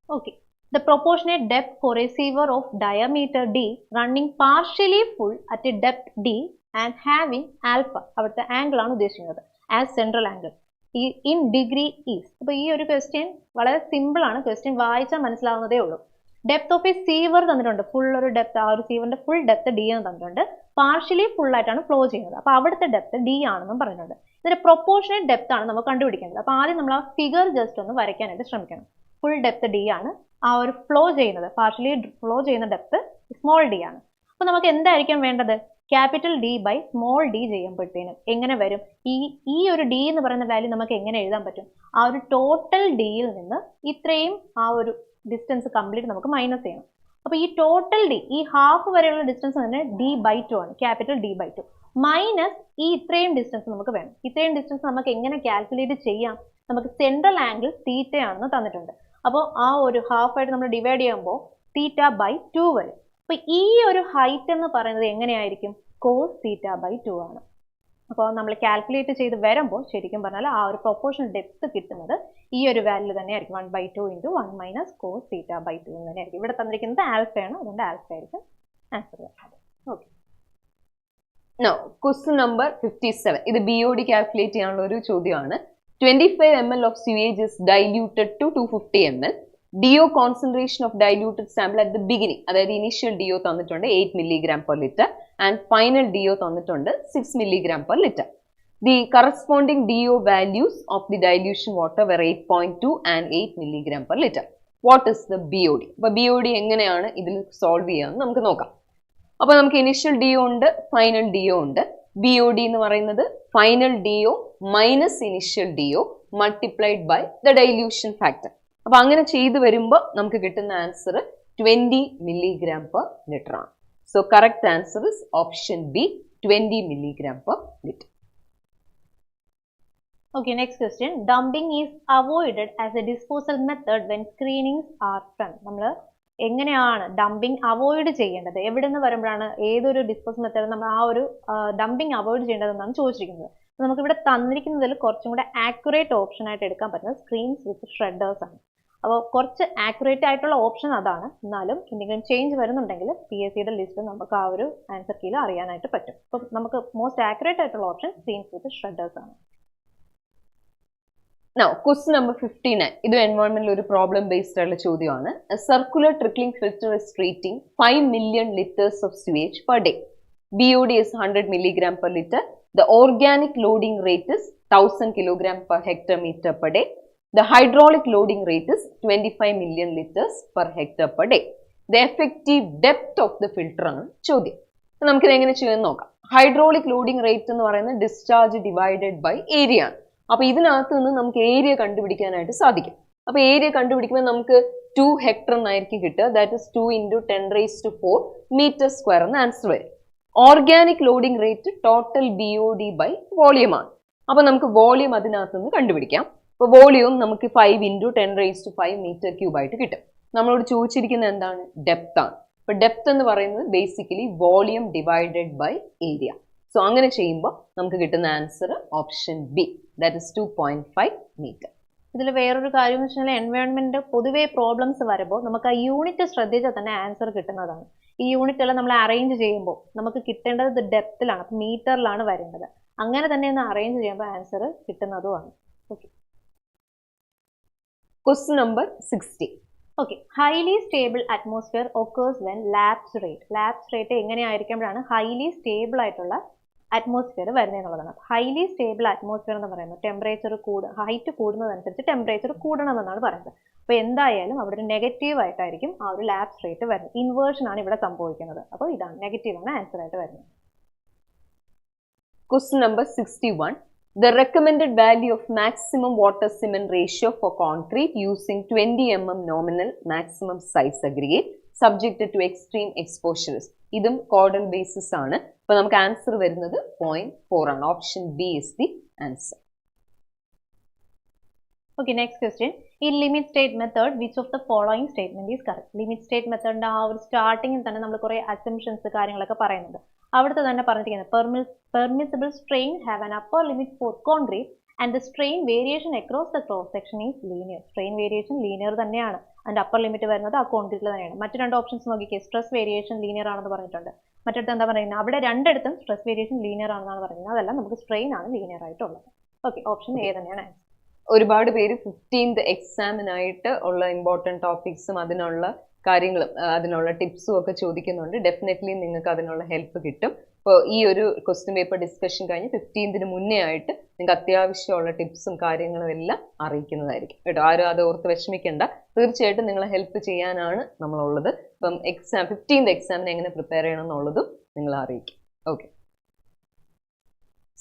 Speaker 2: Okay. The proportionate depth for a receiver of diameter D running partially full at a depth D and having alpha, അവിടുത്തെ ആംഗിൾ ആണ് ഉദ്ദേശിക്കുന്നത്, as central angle in degree is. അപ്പോൾ ഈ ഒരു ക്വസ്റ്റ്യൻ വളരെ സിമ്പിൾ ആണ്, ക്വസ്റ്റ്യൻ വായിച്ചാൽ മനസ്സിലാവുന്നതേ ഉള്ളൂ. ഡെപ്ത് ഓഫ് എ സീവർ തന്നിട്ടുണ്ട്, ഫുൾ ഒരു ഡെപ്ത്, ആ ഒരു സീവറിന്റെ ഫുൾ ഡെപ്ത് D എന്ന് തന്നിട്ടുണ്ട്, പാർഷ്യലി ഫുൾ ആയിട്ടാണ് ഫ്ലോ ചെയ്യുന്നത്. അപ്പോൾ അവിടുത്തെ ഡെപ്ത് D ആണെന്നും പറയുന്നുണ്ട്. ഇതിന്റെ പ്രൊപ്പോർഷനേറ്റ് ഡെപ്ത് ആണ് നമ്മൾ കണ്ടുപിടിക്കേണ്ടത്. അപ്പോൾ ആദ്യം നമ്മൾ ആ ഫിഗർ ജസ്റ്റ് ഒന്ന് വരയ്ക്കാനായിട്ട് ശ്രമിക്കണം. ഫുൾ ഡെപ്ത് D ആണ്, ആ ഒരു ഫ്ലോ ചെയ്യുന്നത്, പാർഷ്യലി ഫ്ലോ ചെയ്യുന്ന ഡെപ്ത് സ്മോൾ d ആണ്. അപ്പോൾ നമുക്ക് എന്തായിരിക്കും വേണ്ടത്? Capital D by small d ചെയ്യുമ്പോഴത്തേനും എങ്ങനെ വരും? ഈ ഒരു D എന്ന് പറയുന്ന വാല്യൂ നമുക്ക് എങ്ങനെ എഴുതാൻ പറ്റും? ആ ഒരു ടോട്ടൽ Dയിൽ നിന്ന് ഇത്രയും ആ ഒരു ഡിസ്റ്റൻസ് കംപ്ലീറ്റ് നമുക്ക് മൈനസ് ചെയ്യണം. അപ്പോൾ ഈ ടോട്ടൽ D, ഈ ഹാഫ് വരെയുള്ള ഡിസ്റ്റൻസ് തന്നെ D/2 ആണ്, ക്യാപിറ്റൽ D/2 മൈനസ് ഈ ഇത്രയും ഡിസ്റ്റൻസ് നമുക്ക് വേണം. ഇത്രയും ഡിസ്റ്റൻസ് നമുക്ക് എങ്ങനെ കാൽക്കുലേറ്റ് ചെയ്യാം? നമുക്ക് സെൻട്രൽ ആംഗിൾ തീറ്റ ആണെന്ന് തന്നിട്ടുണ്ട്. അപ്പോൾ ആ ഒരു ഹാഫ് ആയിട്ട് നമ്മൾ ഡിവൈഡ് ചെയ്യുമ്പോൾ θ/2 വരും. അപ്പോൾ ഈ ഒരു ഹൈറ്റ് എന്ന് പറയുന്നത് എങ്ങനെയായിരിക്കും? കോസ് θ/2 ആണ്. അപ്പോൾ നമ്മൾ കാൽക്കുലേറ്റ് ചെയ്ത് വരുമ്പോൾ ശരിക്കും പറഞ്ഞാൽ ആ ഒരു പ്രൊപ്പോർഷൻ ഡെപ്ത് കിട്ടുന്നത് ഈ ഒരു വാല്യൂ തന്നെയായിരിക്കും, 1/2 × 1 - cos θ/2 എന്ന് തന്നെയായിരിക്കും. ഇവിടെ തന്നിരിക്കുന്നത് ആൽഫയാണ്, അതുകൊണ്ട് ആൽഫ ആയിരിക്കും ആൻസർ വരുന്നത്. ഓക്കെ.
Speaker 1: Now, question number 57. ഇത് BOD കാൽക്കുലേറ്റ് ചെയ്യാനുള്ള ഒരു ചോദ്യമാണ്. 25 ml of sewage is diluted to 250 ml. DO concentration of diluted sample at the beginning, അതായത് ഇനീഷ്യൽ DO തന്നിട്ടുണ്ട് 8 mg/L and final DO തന്നിട്ടുണ്ട് 6 mg/L. The corresponding DO values of the dilution water were 8.2 and 8 mg/L. What is the BOD? അപ്പോൾ BOD എങ്ങനെയാണ് ഇതിൽ solve ചെയ്യാമെന്ന് നമുക്ക് നോക്കാം. അപ്പോൾ നമുക്ക് ഇനീഷ്യൽ DO ഉണ്ട്, ഫൈനൽ DO ഉണ്ട്. BOD എന്ന് പറയുന്നത് final DO minus initial DO multiplied by the dilution factor. അപ്പൊ അങ്ങനെ ചെയ്തു വരുമ്പോൾ നമുക്ക് കിട്ടുന്ന ആൻസർ 20 mg/L ആണ്. So correct answer is option B, 20 mg/L.
Speaker 2: Okay, next question. Dumping is avoided as a disposal method when screenings are done. നമ്മൾ എങ്ങനെയാണ് dumping avoid ചെയ്യേണ്ടത്? എവിടെ നിന്ന് വരുമ്പോഴാണ് ഏതൊരു ഡിസ്പോസൽ മെത്തേഡ് നമ്മൾ ആ ഒരു ഡംപിങ് അവോയ്ഡ് ചെയ്യേണ്ടതെന്നാണ് ചോദിച്ചിരിക്കുന്നത്. നമുക്ക് ഇവിടെ തന്നിരിക്കുന്നതിൽ കുറച്ചും കൂടെ ആക്യുറേറ്റ് ഓപ്ഷൻ ആയിട്ട് എടുക്കാൻ പറ്റുന്നത് സ്ക്രീൻസ് വിത്ത് ഷ്രെഡേഴ്സ് ആണ്. അപ്പോൾ കുറച്ച് ആക്യുറേറ്റ് ആയിട്ടുള്ള ഓപ്ഷൻ അതാണ്. എന്നാലും എന്തെങ്കിലും ചേഞ്ച് വരുന്നുണ്ടെങ്കിൽ PSCയുടെ ലിസ്റ്റ് നമുക്ക് ആ ഒരു ആൻസർ കീയിൽ അറിയാനായിട്ട് പറ്റും. അപ്പോൾ നമുക്ക് മോസ്റ്റ് ആക്യുറേറ്റ് ആയിട്ടുള്ള ഓപ്ഷൻ സ്ക്രീൻസ് വിത്ത് ഷ്രെഡേഴ്സ് ആണ്.
Speaker 1: Now, question number 59. ഇത് എൻവയോൺമെന്റിൽ ഒരു പ്രോബ്ലം ബേസ്ഡ് ആയിട്ടുള്ള ചോദ്യമാണ്. A circular trickling filter is treating 5 million liters of sewage per day. BOD is 100 mg/L. The organic loading rate is 1000 kg per hectare meter per day. The hydraulic loading rate is 25 million liters per hectare per day. The effective depth of the filter ആണ് ചോദ്യം. നമുക്കിത് എങ്ങനെ ചെയ്യുമെന്ന് നോക്കാം. Hydraulic loading rate എന്ന് പറയുന്നത് discharge divided by area ആണ്. അപ്പൊ ഇതിനകത്ത് നിന്ന് നമുക്ക് ഏരിയ കണ്ടുപിടിക്കാനായിട്ട് സാധിക്കും. അപ്പൊ ഏരിയ കണ്ടുപിടിക്കുമ്പോൾ നമുക്ക് 2 ഹെക്ടർ എന്നായിരിക്കും കിട്ടുക. ദാറ്റ് ഇസ് 2 × 10⁴ മീറ്റർ സ്ക്വയർ എന്ന ആൻസർ വരും. Organic loading rate total BOD by volume ആണ്. അപ്പൊ നമുക്ക് വോളിയം അതിനകത്ത് നിന്ന് കണ്ടുപിടിക്കാം. അപ്പൊ വോളിയം നമുക്ക് 5 × 10⁵ m³ ആയിട്ട് കിട്ടും. നമ്മളോട് ചോദിച്ചിരിക്കുന്നത് എന്താണ്? ഡെപ്ത് ആണ്. അപ്പൊ ഡെപ്ത് എന്ന് പറയുന്നത് basically volume divided by area. So അങ്ങനെ ചെയ്യുമ്പോൾ നമുക്ക് കിട്ടുന്ന answer option B, that is 2.5 metre.
Speaker 2: ഇതിൽ വേറൊരു കാര്യം എന്ന് വെച്ചാൽ എൻവയോൺമെന്റ് പൊതുവേ പ്രോബ്ലംസ് വരുമ്പോൾ നമുക്ക് ആ യൂണിറ്റ് ശ്രദ്ധിച്ചാൽ തന്നെ ആൻസർ കിട്ടുന്നതാണ്. ഈ യൂണിറ്റ് എല്ലാം നമ്മൾ അറേഞ്ച് ചെയ്യുമ്പോൾ നമുക്ക് കിട്ടേണ്ടത് ഡെപ്തിലാണ്, മീറ്ററിലാണ് വരേണ്ടത്. അങ്ങനെ തന്നെ ഒന്ന് അറേഞ്ച് ചെയ്യുമ്പോൾ ആൻസർ കിട്ടുന്നതുമാണ്. Okay.
Speaker 1: Question number 60.
Speaker 2: Okay. Highly stable atmosphere occurs when lapse rate. Lapse rate എങ്ങനെയായിരിക്കുമ്പോഴാണ് ഹൈലി സ്റ്റേബിൾ ആയിട്ടുള്ള അറ്റ്മോസ്ഫിയർ വരുന്നത് എന്നുള്ളതാണ്. ഹൈലി സ്റ്റേബിൾ അറ്റ്മോസ്ഫിയർ എന്ന് പറയുന്നത് ടെമ്പറേച്ചർ ഹൈറ്റ് കൂടുന്നതനുസരിച്ച് ടെമ്പറേച്ചർ കൂടണമെന്നാണ് പറയുന്നത്. അപ്പോൾ എന്തായാലും അവിടെ ഒരു നെഗറ്റീവ് ആയിട്ടായിരിക്കും ആ ഒരു ലാപ്സ് റേറ്റ് വരുന്നത്. ഇൻവേർഷൻ ആണ് ഇവിടെ സംഭവിക്കുന്നത്. അപ്പോൾ ഇതാണ് നെഗറ്റീവ് ആണ് ആൻസർ ആയിട്ട് വരുന്നത്.
Speaker 1: Question number 61. The recommended value of maximum water cement ratio for concrete using 20 mm nominal maximum size aggregate subjected to extreme exposures. ഇതും കോഡൽ ബേസിസ് ആണ്. അപ്പോൾ നമുക്ക് ആൻസർ വരുന്നത് 0.4 ആണ്. Option B is the answer.
Speaker 2: Okay, next question. In limit state method, which of the following statement is correct? Limit state method ന്റെ ആ ഒരു സ്റ്റാർട്ടിങ്ങിൽ തന്നെ നമ്മൾ കുറേ അസംഷൻസ് കാര്യങ്ങളൊക്കെ പറയുന്നുണ്ട്. അവിടുത്തെ തന്നെ പറഞ്ഞിരിക്കുന്നത് permissible strain have an upper limit for concrete and the strain variation across the cross section is linear. Strain variation linear തന്നെയാണ്. അതിന്റെ അപ്പർ ലിമിറ്റ് വരുന്നത് ആ കോൺക്രീറ്റിൽ തന്നെയാണ്. മറ്റു രണ്ട് ഓപ്ഷൻസ് നോക്കിക്കേ, സ്ട്രെസ് വേരിയേഷൻ ലീനിയർ ആണെന്ന് പറഞ്ഞിട്ടുണ്ട്. മറ്റടുത്ത് എന്താ പറയുന്നത്, അവിടെ രണ്ടിടത്തും സ്ട്രെസ് വേരിയേഷൻ ലീനിയർ ആണെന്നാണ് പറയുന്നത്. അതല്ല, നമുക്ക് സ്ട്രെയിൻ ആണ് ലീനിയർ ആയിട്ടുള്ളത്. ഓക്കെ, ഓപ്ഷൻ എ തന്നെയാണ് ആൻസർ.
Speaker 1: ഒരുപാട് പേര് 15th എക്സാമിനായിട്ട് ഉള്ള ഇമ്പോർട്ടൻറ്റ് ടോപ്പിക്സും അതിനുള്ള കാര്യങ്ങളും അതിനുള്ള ടിപ്സും ഒക്കെ ചോദിക്കുന്നുണ്ട്. ഡെഫിനറ്റ്ലി നിങ്ങൾക്ക് അതിനുള്ള ഹെൽപ്പ് കിട്ടും. അപ്പോൾ ഈ ഒരു ക്വസ്റ്റ്യൻ പേപ്പർ ഡിസ്കഷൻ കഴിഞ്ഞ് 15th മുന്നേ ആയിട്ട് നിങ്ങൾക്ക് അത്യാവശ്യമുള്ള ടിപ്സും കാര്യങ്ങളും എല്ലാം അറിയിക്കുന്നതായിരിക്കും കേട്ടോ. ആരും അത് ഓർത്ത് വിഷമിക്കേണ്ട. തീർച്ചയായിട്ടും നിങ്ങളെ ഹെൽപ്പ് ചെയ്യാനാണ് നമ്മളുള്ളത്. അപ്പം 15th എക്സാമിന് എങ്ങനെ പ്രിപ്പയർ ചെയ്യണം എന്നുള്ളതും നിങ്ങൾ അറിയിക്കും. Okay.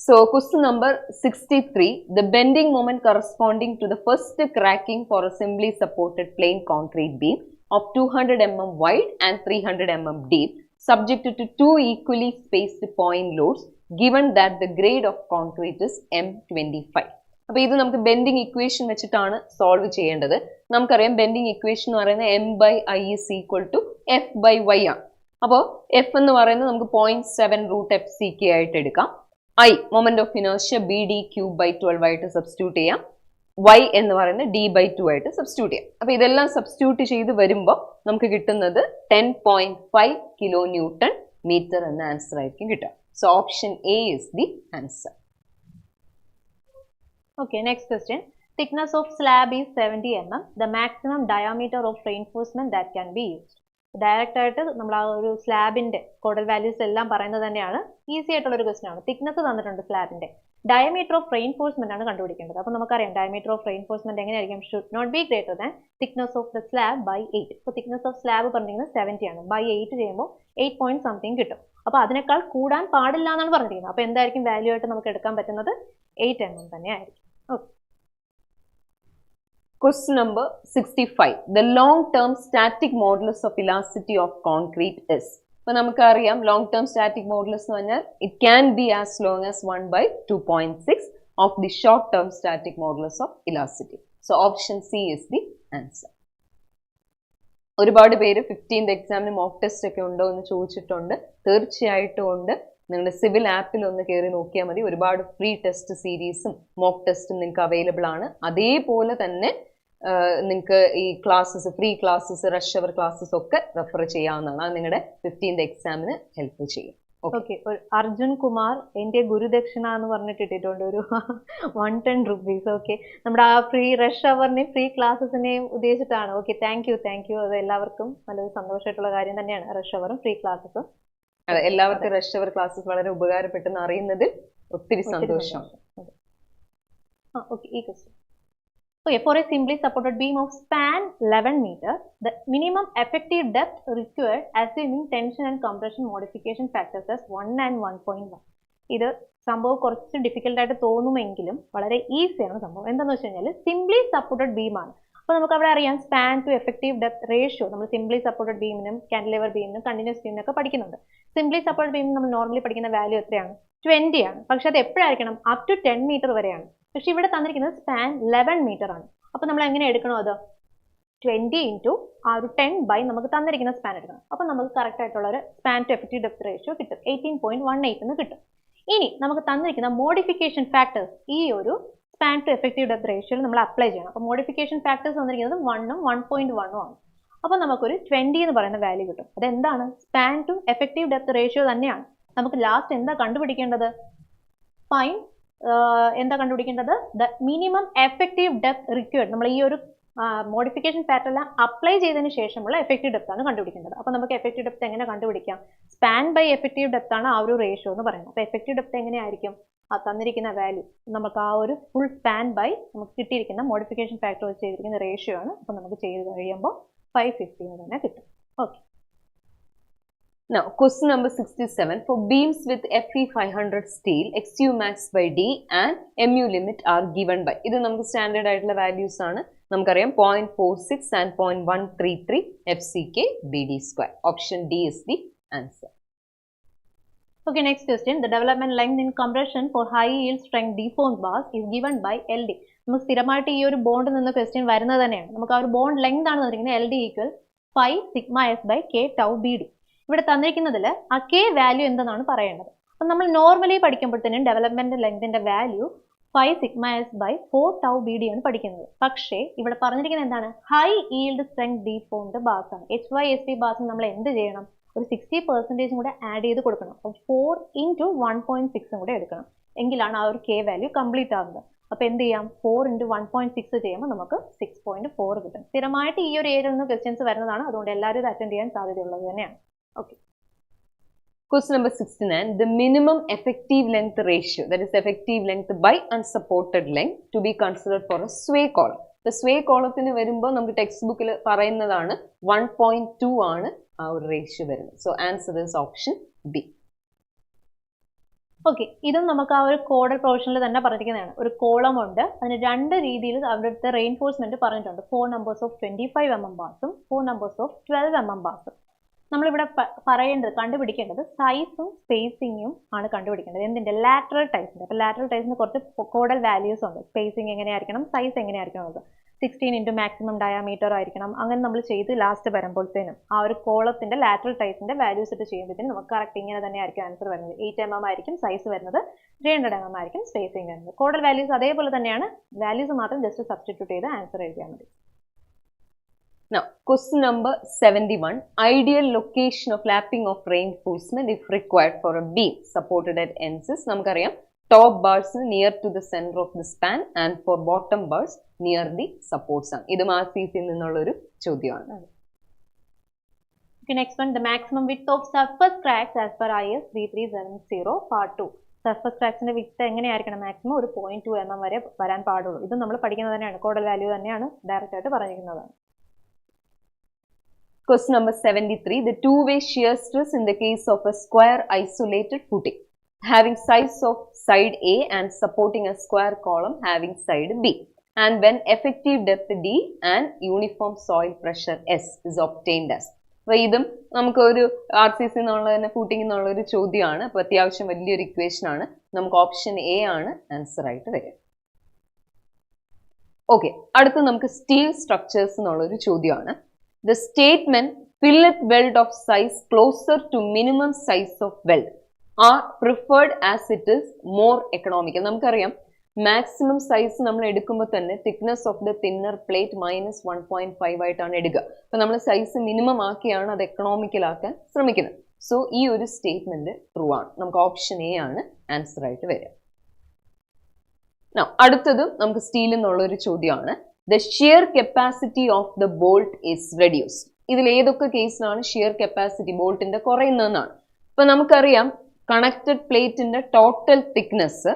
Speaker 1: So question number 63, the bending moment corresponding to the first cracking for a simply supported plain concrete beam of 200 mm wide and 300 mm deep subjected to two equally spaced point loads given that the grade of concrete is M25. അപ്പോൾ ഇത് നമുക്ക് bending equation വെച്ചിട്ടാണ് solve ചെയ്യേണ്ടത്. നമുക്കറിയാം bending equation എന്ന് പറയുന്നത് M/I is equal to F/Y ആണ്. അപ്പോൾ F എന്ന് പറയുന്നത് നമുക്ക് 0.7√FCK ആയിട്ട് എടുക്കാം. I moment of inertia BD³/12 ആയിട്ട് സബ്സ്റ്റിറ്റ്യൂട്ട് ചെയ്യാം. Y എന്ന് പറയുന്നത് D/2 ആയിട്ട് സബ്സ്റ്റിറ്റ്യൂട്ട് ചെയ്യാം. അപ്പോൾ ഇതെല്ലാം സബ്സ്റ്റിറ്റ്യൂട്ട് ചെയ്ത് വരുമ്പോൾ നമുക്ക് കിട്ടുന്നത് 10.5 കിലോ ന്യൂട്ടൺ മീറ്റർ എന്ന ആൻസർ ആയിരിക്കും കിട്ടുക. So option A is the answer.
Speaker 2: Okay, next question. Thickness of slab is 70 mm. The maximum diameter of reinforcement that can be used. Direct ആയിട്ട് നമ്മൾ ആ ഒരു സ്ലാബിന്റെ കോഡൽ വാല്യൂസ് എല്ലാം പറയുന്നത് തന്നെയാണ്. ഈസി ആയിട്ടുള്ള ഒരു ക്വസ്റ്റൻ ആണ്. തിക്നെസ് തന്നിട്ടുണ്ട് സ്ലാബിന്റെ. ഡയമീറ്റർ ഓഫ് റെയിൻഫോഴ്സ്മെന്റ് ആണ് കണ്ടുപിടിക്കേണ്ടത്. അപ്പോൾ നമുക്കറിയാം ഡയമീറ്റർ ഓഫ് റെയിൻഫോഴ്സ്മെന്റ് എങ്ങനെയായിരിക്കും, should not be greater than thickness of the slab by 8. ഇപ്പോൾ തിക്നെസ് ഓഫ് സ്ലാബ് പറഞ്ഞിരിക്കുന്നത് 70 ആണ്. ബൈ 8 ചെയ്യുമ്പോൾ 8 പോയിന്റ് സംതിങ് കിട്ടും. അപ്പോൾ അതിനേക്കാൾ കൂടാൻ പാടില്ല എന്നാണ് പറഞ്ഞിരിക്കുന്നത്. അപ്പോൾ എന്തായിരിക്കും വാല്യൂ ആയിട്ട് നമുക്ക് എടുക്കാൻ പറ്റുന്നത്? 8 mm തന്നെ ആയിരിക്കും. Okay.
Speaker 1: Question number 65. The long-term static modulus of elasticity of concrete is. അപ്പോൾ നമുക്കറിയാം ലോങ് ടേം സ്റ്റാറ്റിക് മോഡുലസ് എന്ന് പറഞ്ഞാൽ it can be as long as 1/2.6 of the short term static modulus of elasticity. So option C is the answer. ഒരുപാട് പേര് 15th എക്സാമിന് mock test ഒക്കെ ഉണ്ടോ എന്ന് ചോദിച്ചിട്ടുണ്ട്. തീർച്ചയായിട്ടും ഉണ്ട്. നിങ്ങളുടെ സിവിൽ ആപ്പിൽ ഒന്ന് കയറി നോക്കിയാൽ മതി. ഒരുപാട് ഫ്രീ ടെസ്റ്റ് സീരീസും മോക്ക് ടെസ്റ്റും നിങ്ങൾക്ക് അവൈലബിൾ ആണ്. അതേപോലെ തന്നെ നിങ്ങൾക്ക് ഈ classes, free classes, rush hour classes ഒക്കെ റെഫർ ചെയ്യാവുന്നതാണ്. അത് നിങ്ങളുടെ 15th എക്സാമിന് ഹെൽപ്പ് ചെയ്യും.
Speaker 2: ഓക്കെ. അർജുൻ കുമാർ എന്റെ ഗുരുദക്ഷിണ എന്ന് പറഞ്ഞിട്ട് ഇട്ടിട്ടുണ്ട് ഒരു 110 rupees. ഓക്കെ, നമ്മുടെ ആ ഫ്രീ റഷ് അവറിനെയും ഫ്രീ ക്ലാസ്സസിനെയും ഉദ്ദേശിച്ചിട്ടാണ്. Okay, thank you. അത് എല്ലാവർക്കും നല്ലൊരു സന്തോഷമായിട്ടുള്ള കാര്യം തന്നെയാണ്, റഷ് അവറും ഫ്രീ ക്ലാസ്സസും.
Speaker 1: അതെ, എല്ലാവർക്കും റഷ് അവർ ക്ലാസ്സസ് വളരെ ഉപകാരപ്പെട്ടെന്ന് അറിയുന്നതിൽ ഒത്തിരി സന്തോഷം.
Speaker 2: ഓക്കെ, ഈ question. Okay, for a simply supported beam of span 11 meter, the minimum effective depth required assuming tension and compression modification factors as 1 and 1.1. ഇത് സംഭവം കുറച്ച് ഡിഫിക്കൽട്ട് ആയിട്ട് തോന്നുമെങ്കിലും വളരെ ഈസിയാണ് സംഭവം. എന്താണെന്ന് വെച്ച് കഴിഞ്ഞാൽ സിംപ്ലി സപ്പോർട്ടഡ് ബീമാണ്. അപ്പോൾ നമുക്ക് അവിടെ അറിയാം span to effective depth ratio നമ്മൾ സിംപ്ലി സപ്പോർട്ടഡ് ബീമിനും കാന്റിലിവർ ബീമിനും കണ്ടിന്യൂസ് ബീമിനും ഒക്കെ പഠിക്കുന്നുണ്ട്. സിംപ്ലി സപ്പോർട്ടഡ് ബീമിന് നമ്മൾ നോർമലി പഠിക്കുന്ന വാല്യൂ എത്രയാണ്? 20 ആണ്. പക്ഷെ അത് എപ്പോഴായിരിക്കണം? അപ് ടു 10 മീറ്റർ വരെയാണ്. പക്ഷെ ഇവിടെ തന്നിരിക്കുന്നത് സ്പാൻ 11 മീറ്റർ ആണ്. അപ്പോൾ നമ്മൾ എങ്ങനെ എടുക്കണോ അത്? 20 ഇൻറ്റു ആ ഒരു 10 ബൈ നമുക്ക് തന്നിരിക്കുന്ന സ്പാൻ എടുക്കണം. അപ്പോൾ നമുക്ക് കറക്റ്റ് ആയിട്ടുള്ള ഒരു span to effective depth ratio കിട്ടും. 18.18 എന്ന് കിട്ടും. ഇനി നമുക്ക് തന്നിരിക്കുന്ന മോഡിഫിക്കേഷൻ ഫാക്ടേഴ്സ് ഈ ഒരു സ്പാൻ ടു എഫക്റ്റീവ് ഡെപ്ത് റേഷ്യോയിൽ നമ്മൾ അപ്ലൈ ചെയ്യണം. അപ്പോൾ മോഡിഫിക്കേഷൻ ഫാക്ടേഴ്സ് തന്നിരിക്കുന്നത് 1 ഉം 1.1 ആണ്. അപ്പോൾ നമുക്കൊരു 20 എന്ന് പറയുന്ന വാല്യൂ കിട്ടും. അതെന്താണ്? Span to effective depth ratio തന്നെയാണ്. നമുക്ക് ലാസ്റ്റ് എന്താ കണ്ടുപിടിക്കേണ്ടത്? ഫൈൻ എന്താ കണ്ടുപിടിക്കേണ്ടത്? The minimum effective depth required. നമ്മൾ ഈ ഒരു മോഡിഫിക്കേഷൻ ഫാക്ടർ എല്ലാം അപ്ലൈ ചെയ്തതിന് ശേഷമുള്ള എഫക്റ്റീവ് ഡെപ്ത് ആണ് കണ്ടുപിടിക്കേണ്ടത്. അപ്പോൾ നമുക്ക് എഫക്റ്റീവ് ഡെപ്ത് എങ്ങനെ കണ്ടുപിടിക്കാം? സ്പാൻ ബൈ എഫക്റ്റീവ് ഡെപ്ത് ആണ് ആ ഒരു റേഷ്യോ എന്ന് പറയുന്നത്. അപ്പോൾ എഫക്റ്റീവ് ഡെപ്ത് എങ്ങനെയായിരിക്കും? ആ തന്നിരിക്കുന്ന വാല്യൂ നമുക്ക് ആ ഒരു ഫുൾ സ്പാൻ ബൈ നമുക്ക് കിട്ടിയിരിക്കുന്ന മോഡിഫിക്കേഷൻ ഫാക്ടർ വെച്ച് ചെയ്തിരിക്കുന്ന റേഷ്യോ ആണ്. അപ്പോൾ നമുക്ക് ചെയ്ത് കഴിയുമ്പോൾ 550 എന്ന് തന്നെ കിട്ടും. Okay.
Speaker 1: Now, question number 67. For beams with Fe 500 steel, XU max by D and MU limit are given by. ഇത് നമുക്ക് സ്റ്റാൻഡേർഡ് ആയിട്ടുള്ള വാല്യൂസ് ആണ്. നമുക്കറിയാം 0.46 and 0.133 FCK BD square. Option D is the answer.
Speaker 2: Okay, next question. The development length in compression for high yield strength deformed bars is given by LD. നമുക്ക് സ്ഥിരമായിട്ട് ഈ ഒരു bond നിന്ന് ക്വസ്റ്റ്യൻ വരുന്നത് തന്നെയാണ്. നമുക്ക് ആ ഒരു ബോണ്ട് ലെങ്ത് ആണ് തന്നിരിക്കുന്നത്. LD equal 5 sigma S by K tau BD. ഇവിടെ തന്നിരിക്കുന്നതിൽ ആ K വാല്യൂ എന്തെന്നാണ് പറയേണ്ടത്. അപ്പം നമ്മൾ നോർമലി പഠിക്കുമ്പോഴത്തേനും ഡെവലപ്മെന്റ് ലെങ്തിന്റെ value 5 sigma S by 4 tau BD ആണ് പഠിക്കുന്നത്. പക്ഷേ ഇവിടെ പറഞ്ഞിരിക്കുന്നത് എന്താണ്? High yield strength deformed bars ആണ്. HYSD ബാർസ് നമ്മൾ എന്ത് ചെയ്യണം? ഒരു 60% കൂടെ ആഡ് ചെയ്ത് കൊടുക്കണം. അപ്പോൾ 4 into 1.6 കൂടെ എടുക്കണം. എങ്കിലാണ് ആ ഒരു K വാല്യൂ കംപ്ലീറ്റ് ആകുന്നത്. അപ്പോൾ എന്ത് ചെയ്യാം? 4 into 1.6 ചെയ്യുമ്പോൾ നമുക്ക് 6.4 കിട്ടും. സ്ഥിരമായിട്ട് ഈ ഒരു ഏരിയയിൽ നിന്ന് ക്വസ്റ്റ്യൻസ് വരുന്നതാണ്. അതുകൊണ്ട് എല്ലാവരും ഇത് അറ്റൻഡ് ചെയ്യാൻ സാധ്യതയുള്ളത് തന്നെയാണ്. Okay.
Speaker 1: Question number 69. The minimum effective length ratio, that is effective length by unsupported length, to be considered for a sway column. The sway column വരുമ്പോൾ നമുക്ക് ടെക്സ്റ്റ് ബുക്കിൽ പറയുന്നതാണ് 1.2 ആണ് ആ ഒരു റേഷ്യോ വരുന്നത്. So answer is option B.
Speaker 2: Okay, ഇതും നമുക്ക് ആ ഒരു കോഡൽ പ്രൊവിഷനിൽ തന്നെ പറഞ്ഞിരിക്കുന്നതാണ്. ഒരു കോളം ഉണ്ട്, അതിന് രണ്ട് രീതിയിൽ അവിടുത്തെ റെയിൻഫോഴ്സ്മെന്റ് പറഞ്ഞിട്ടുണ്ട്. 4 numbers of 25 mm ബാർസും 4 numbers of 12 mm ബാർസും. നമ്മളിവിടെ കണ്ടുപിടിക്കേണ്ടത് സൈസും സ്പേസിങ്ങും ആണ് കണ്ടുപിടിക്കേണ്ടത്. എന്തിന്റെ? ലാറ്ററൽ ടൈസിന്റെ. അപ്പോൾ ലാറ്ററൽ ടൈസിന് കുറച്ച് കോഡൽ വാല്യൂസ് ഉണ്ട്. സ്പേസിങ് എങ്ങനെയായിരിക്കണം, സൈസ് എങ്ങനെയായിരിക്കണം എന്നത് 16 into മാക്സിമം ഡയാമീറ്റർ ആയിരിക്കണം. അങ്ങനെ നമ്മൾ ചെയ്ത് ലാസ്റ്റ് വരുമ്പോഴത്തേനും ആ ഒരു കോളത്തിന്റെ ലാറ്ററൽ ടൈസിന്റെ വാല്യൂസ് ഇട്ട് ചെയ്യുമ്പോഴത്തേനും നമുക്ക് കറക്റ്റ് ഇങ്ങനെ തന്നെ ആയിരിക്കും ആൻസർ വരുന്നത്. 8 mm ആയിരിക്കും സൈസ് വരുന്നത്, 300 mm ആയിരിക്കും സ്പേസിങ് വരുന്നത്. കോഡൽ വാല്യൂസ് അതേപോലെ തന്നെയാണ്. വാല്യൂസ് മാത്രം ജസ്റ്റ് സബ്സ്റ്റിറ്റ്യൂട്ട് ചെയ്ത് ആൻസർ എഴുതിയാൽ മതി.
Speaker 1: Now, question number 71. Ideal location of lapping of reinforcement if required for a beam supported at ends. നമുക്കറിയാം top bars near to the center of the span and for bottom bars near the supports ആണ്. ഇത് മാർക്സിൽ നിന്നുള്ള ഒരു ചോദ്യമാണ്.
Speaker 2: Okay, next one. The maximum width of surface cracks as per IS 3370 part 2. Surface ക്രാക്സിന്റെ width എങ്ങനെയായിരിക്കണം? Maximum ഒരു 0.2 mm വരെ വരാൻ പാടുള്ളൂ. ഇത് നമ്മൾ പഠിക്കുന്നത് തന്നെയാണ്. കോഡൽ വാല്യൂ തന്നെയാണ് ഡയറക്റ്റ് ആയിട്ട് പറഞ്ഞിരിക്കുന്നതാണ്.
Speaker 1: Question number 73. The two-way shear stress in the case of a square isolated footing having sides of side A and supporting a square column having side B, and when effective depth D and uniform soil pressure S is obtained as. അപ്പോൾ ഇതും നമുക്കൊരു RCC എന്നുള്ള തന്നെ footing എന്നുള്ള ഒരു ചോദ്യമാണ്. അപ്പോൾ അത്യാവശ്യം വലിയൊരു ഇക്വേഷൻ ആണ്. നമുക്ക് ഓപ്ഷൻ എ ആണ് ആൻസർ ആയിട്ട് വരിക. ഓക്കെ, അടുത്ത് നമുക്ക് സ്റ്റീൽ സ്ട്രക്ചേഴ്സ് എന്നുള്ള ഒരു ചോദ്യമാണ്. The statement fillet weld of size closer to minimum size of weld are preferred as it is more economical. നമുക്കറിയാം മാക്സിമം സൈസ് നമ്മൾ എടുക്കുമ്പോൾ തന്നെ thickness of the thinner plate -1.5 ആയിട്ടാണ് എടുക്കുക. അപ്പൊ നമ്മൾ സൈസ് മിനിമം ആക്കിയാണ് അത് എക്കണോമിക്കൽ ആക്കാൻ ശ്രമിക്കുന്നത്. സോ ഈ ഒരു സ്റ്റേറ്റ്മെന്റ് ട്രൂ ആണ്. നമുക്ക് ഓപ്ഷൻ എ ആണ് ആൻസർ ആയിട്ട് വരിക. അടുത്തതും നമുക്ക് സ്റ്റീൽ എന്നുള്ള ഒരു ചോദ്യമാണ്. The shear capacity of the bolt is reduced. ഇതിൽ ഏതൊക്കെ കേസിലാണ് ഷിയർ കപ്പാസിറ്റി ബോൾട്ടിന്റെ കുറയുന്നതെന്നാണ്. ഇപ്പൊ നമുക്കറിയാം കണക്റ്റഡ് പ്ലേറ്റിന്റെ total thickness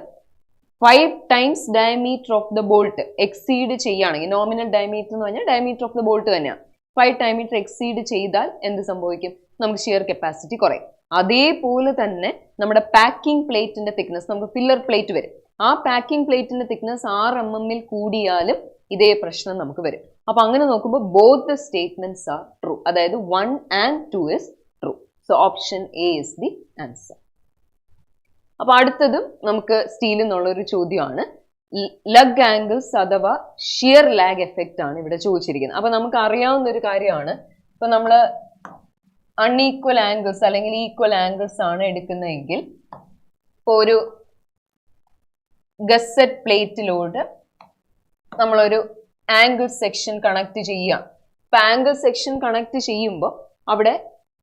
Speaker 1: 5 times diameter of the bolt exceed ചെയ്യുകയാണെങ്കിൽ, നോമിനൽ ഡയമീറ്റർ എന്ന് പറഞ്ഞാൽ ഡയമീറ്റർ ഓഫ് ദ ബോൾട്ട് തന്നെയാണ്, 5 ഡയമീറ്റർ എക്സീഡ് ചെയ്താൽ എന്ത് സംഭവിക്കും? നമുക്ക് ഷിയർ കപ്പാസിറ്റി കുറയും. അതേപോലെ തന്നെ നമ്മുടെ പാക്കിംഗ് പ്ലേറ്റിന്റെ തിക്നെസ്, നമുക്ക് ഫില്ലർ പ്ലേറ്റ് വരും, ആ പാക്കിംഗ് പ്ലേറ്റിന്റെ തിക്നെസ് 6 mm കൂടിയാലും ഇതേ പ്രശ്നം നമുക്ക് വരും. അപ്പൊ അങ്ങനെ നോക്കുമ്പോൾ both the statements are true. അതായത് 1 and 2 is true. So option A is the answer. അപ്പൊ അടുത്തതും നമുക്ക് സ്റ്റീൽ എന്നുള്ള ഒരു ചോദ്യമാണ്. ലഗ് ആംഗിൾസ് അഥവാ ഷിയർ ലാഗ് എഫക്റ്റ് ആണ് ഇവിടെ ചോദിച്ചിരിക്കുന്നത്. അപ്പൊ നമുക്ക് അറിയാവുന്ന ഒരു കാര്യമാണ്, ഇപ്പൊ നമ്മള് അൺഈക്വൽ ആംഗിൾസ് അല്ലെങ്കിൽ ഈക്വൽ ആംഗിൾസ് ആണ് എടുക്കുന്നതെങ്കിൽ, ഇപ്പൊ ഒരു ഗസറ്റ് പ്ലേറ്റിലോട്ട് നമ്മളൊരു ആംഗിൾ സെക്ഷൻ കണക്ട് ചെയ്യുക. ഇപ്പൊ ആംഗിൾ സെക്ഷൻ കണക്ട് ചെയ്യുമ്പോൾ അവിടെ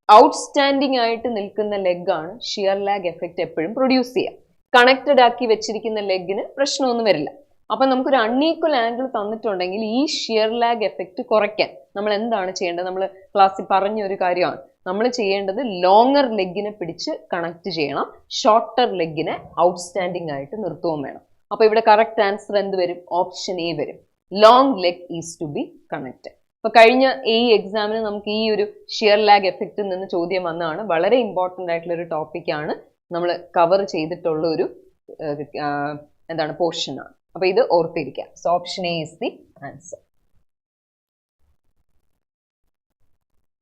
Speaker 1: ഔട്ട്സ്റ്റാൻഡിങ് ആയിട്ട് നിൽക്കുന്ന ലെഗാണ് ഷിയർ ലാഗ് എഫക്റ്റ് എപ്പോഴും പ്രൊഡ്യൂസ് ചെയ്യുക. കണക്റ്റഡ് ആക്കി വെച്ചിരിക്കുന്ന ലെഗിന് പ്രശ്നമൊന്നും വരില്ല. അപ്പം നമുക്കൊരു അൺഈക്വൽ ആംഗിൾ തന്നിട്ടുണ്ടെങ്കിൽ ഈ ഷിയർ ലാഗ് എഫക്റ്റ് കുറയ്ക്കാൻ നമ്മൾ എന്താണ് ചെയ്യേണ്ടത്? നമ്മൾ ക്ലാസ്സിൽ പറഞ്ഞ ഒരു കാര്യമാണ്. നമ്മൾ ചെയ്യേണ്ടത് ലോങ്ങർ ലെഗിനെ പിടിച്ച് കണക്ട് ചെയ്യണം, ഷോർട്ടർ ലെഗിനെ ഔട്ട്സ്റ്റാൻഡിംഗ് ആയിട്ട് നിർത്തുകയും വേണം. അപ്പൊ ഇവിടെ കറക്റ്റ് ആൻസർ എന്ത് വരും? ഓപ്ഷൻ എ വരും. Long leg is to be connected. അപ്പൊ കഴിഞ്ഞ ഈ എക്സാമിന് നമുക്ക് ഈ ഒരു ഷിയർ ലാഗ് എഫക്റ്റിൽ നിന്ന് ചോദ്യം വന്നതാണ്. വളരെ ഇമ്പോർട്ടൻ്റ് ആയിട്ടുള്ള ഒരു ടോപ്പിക്കാണ്, നമ്മൾ കവർ ചെയ്തിട്ടുള്ള ഒരു എന്താണ് പോർഷൻ ആണ്. അപ്പൊ ഇത് ഓർത്തിരിക്കാം. So option A is the answer.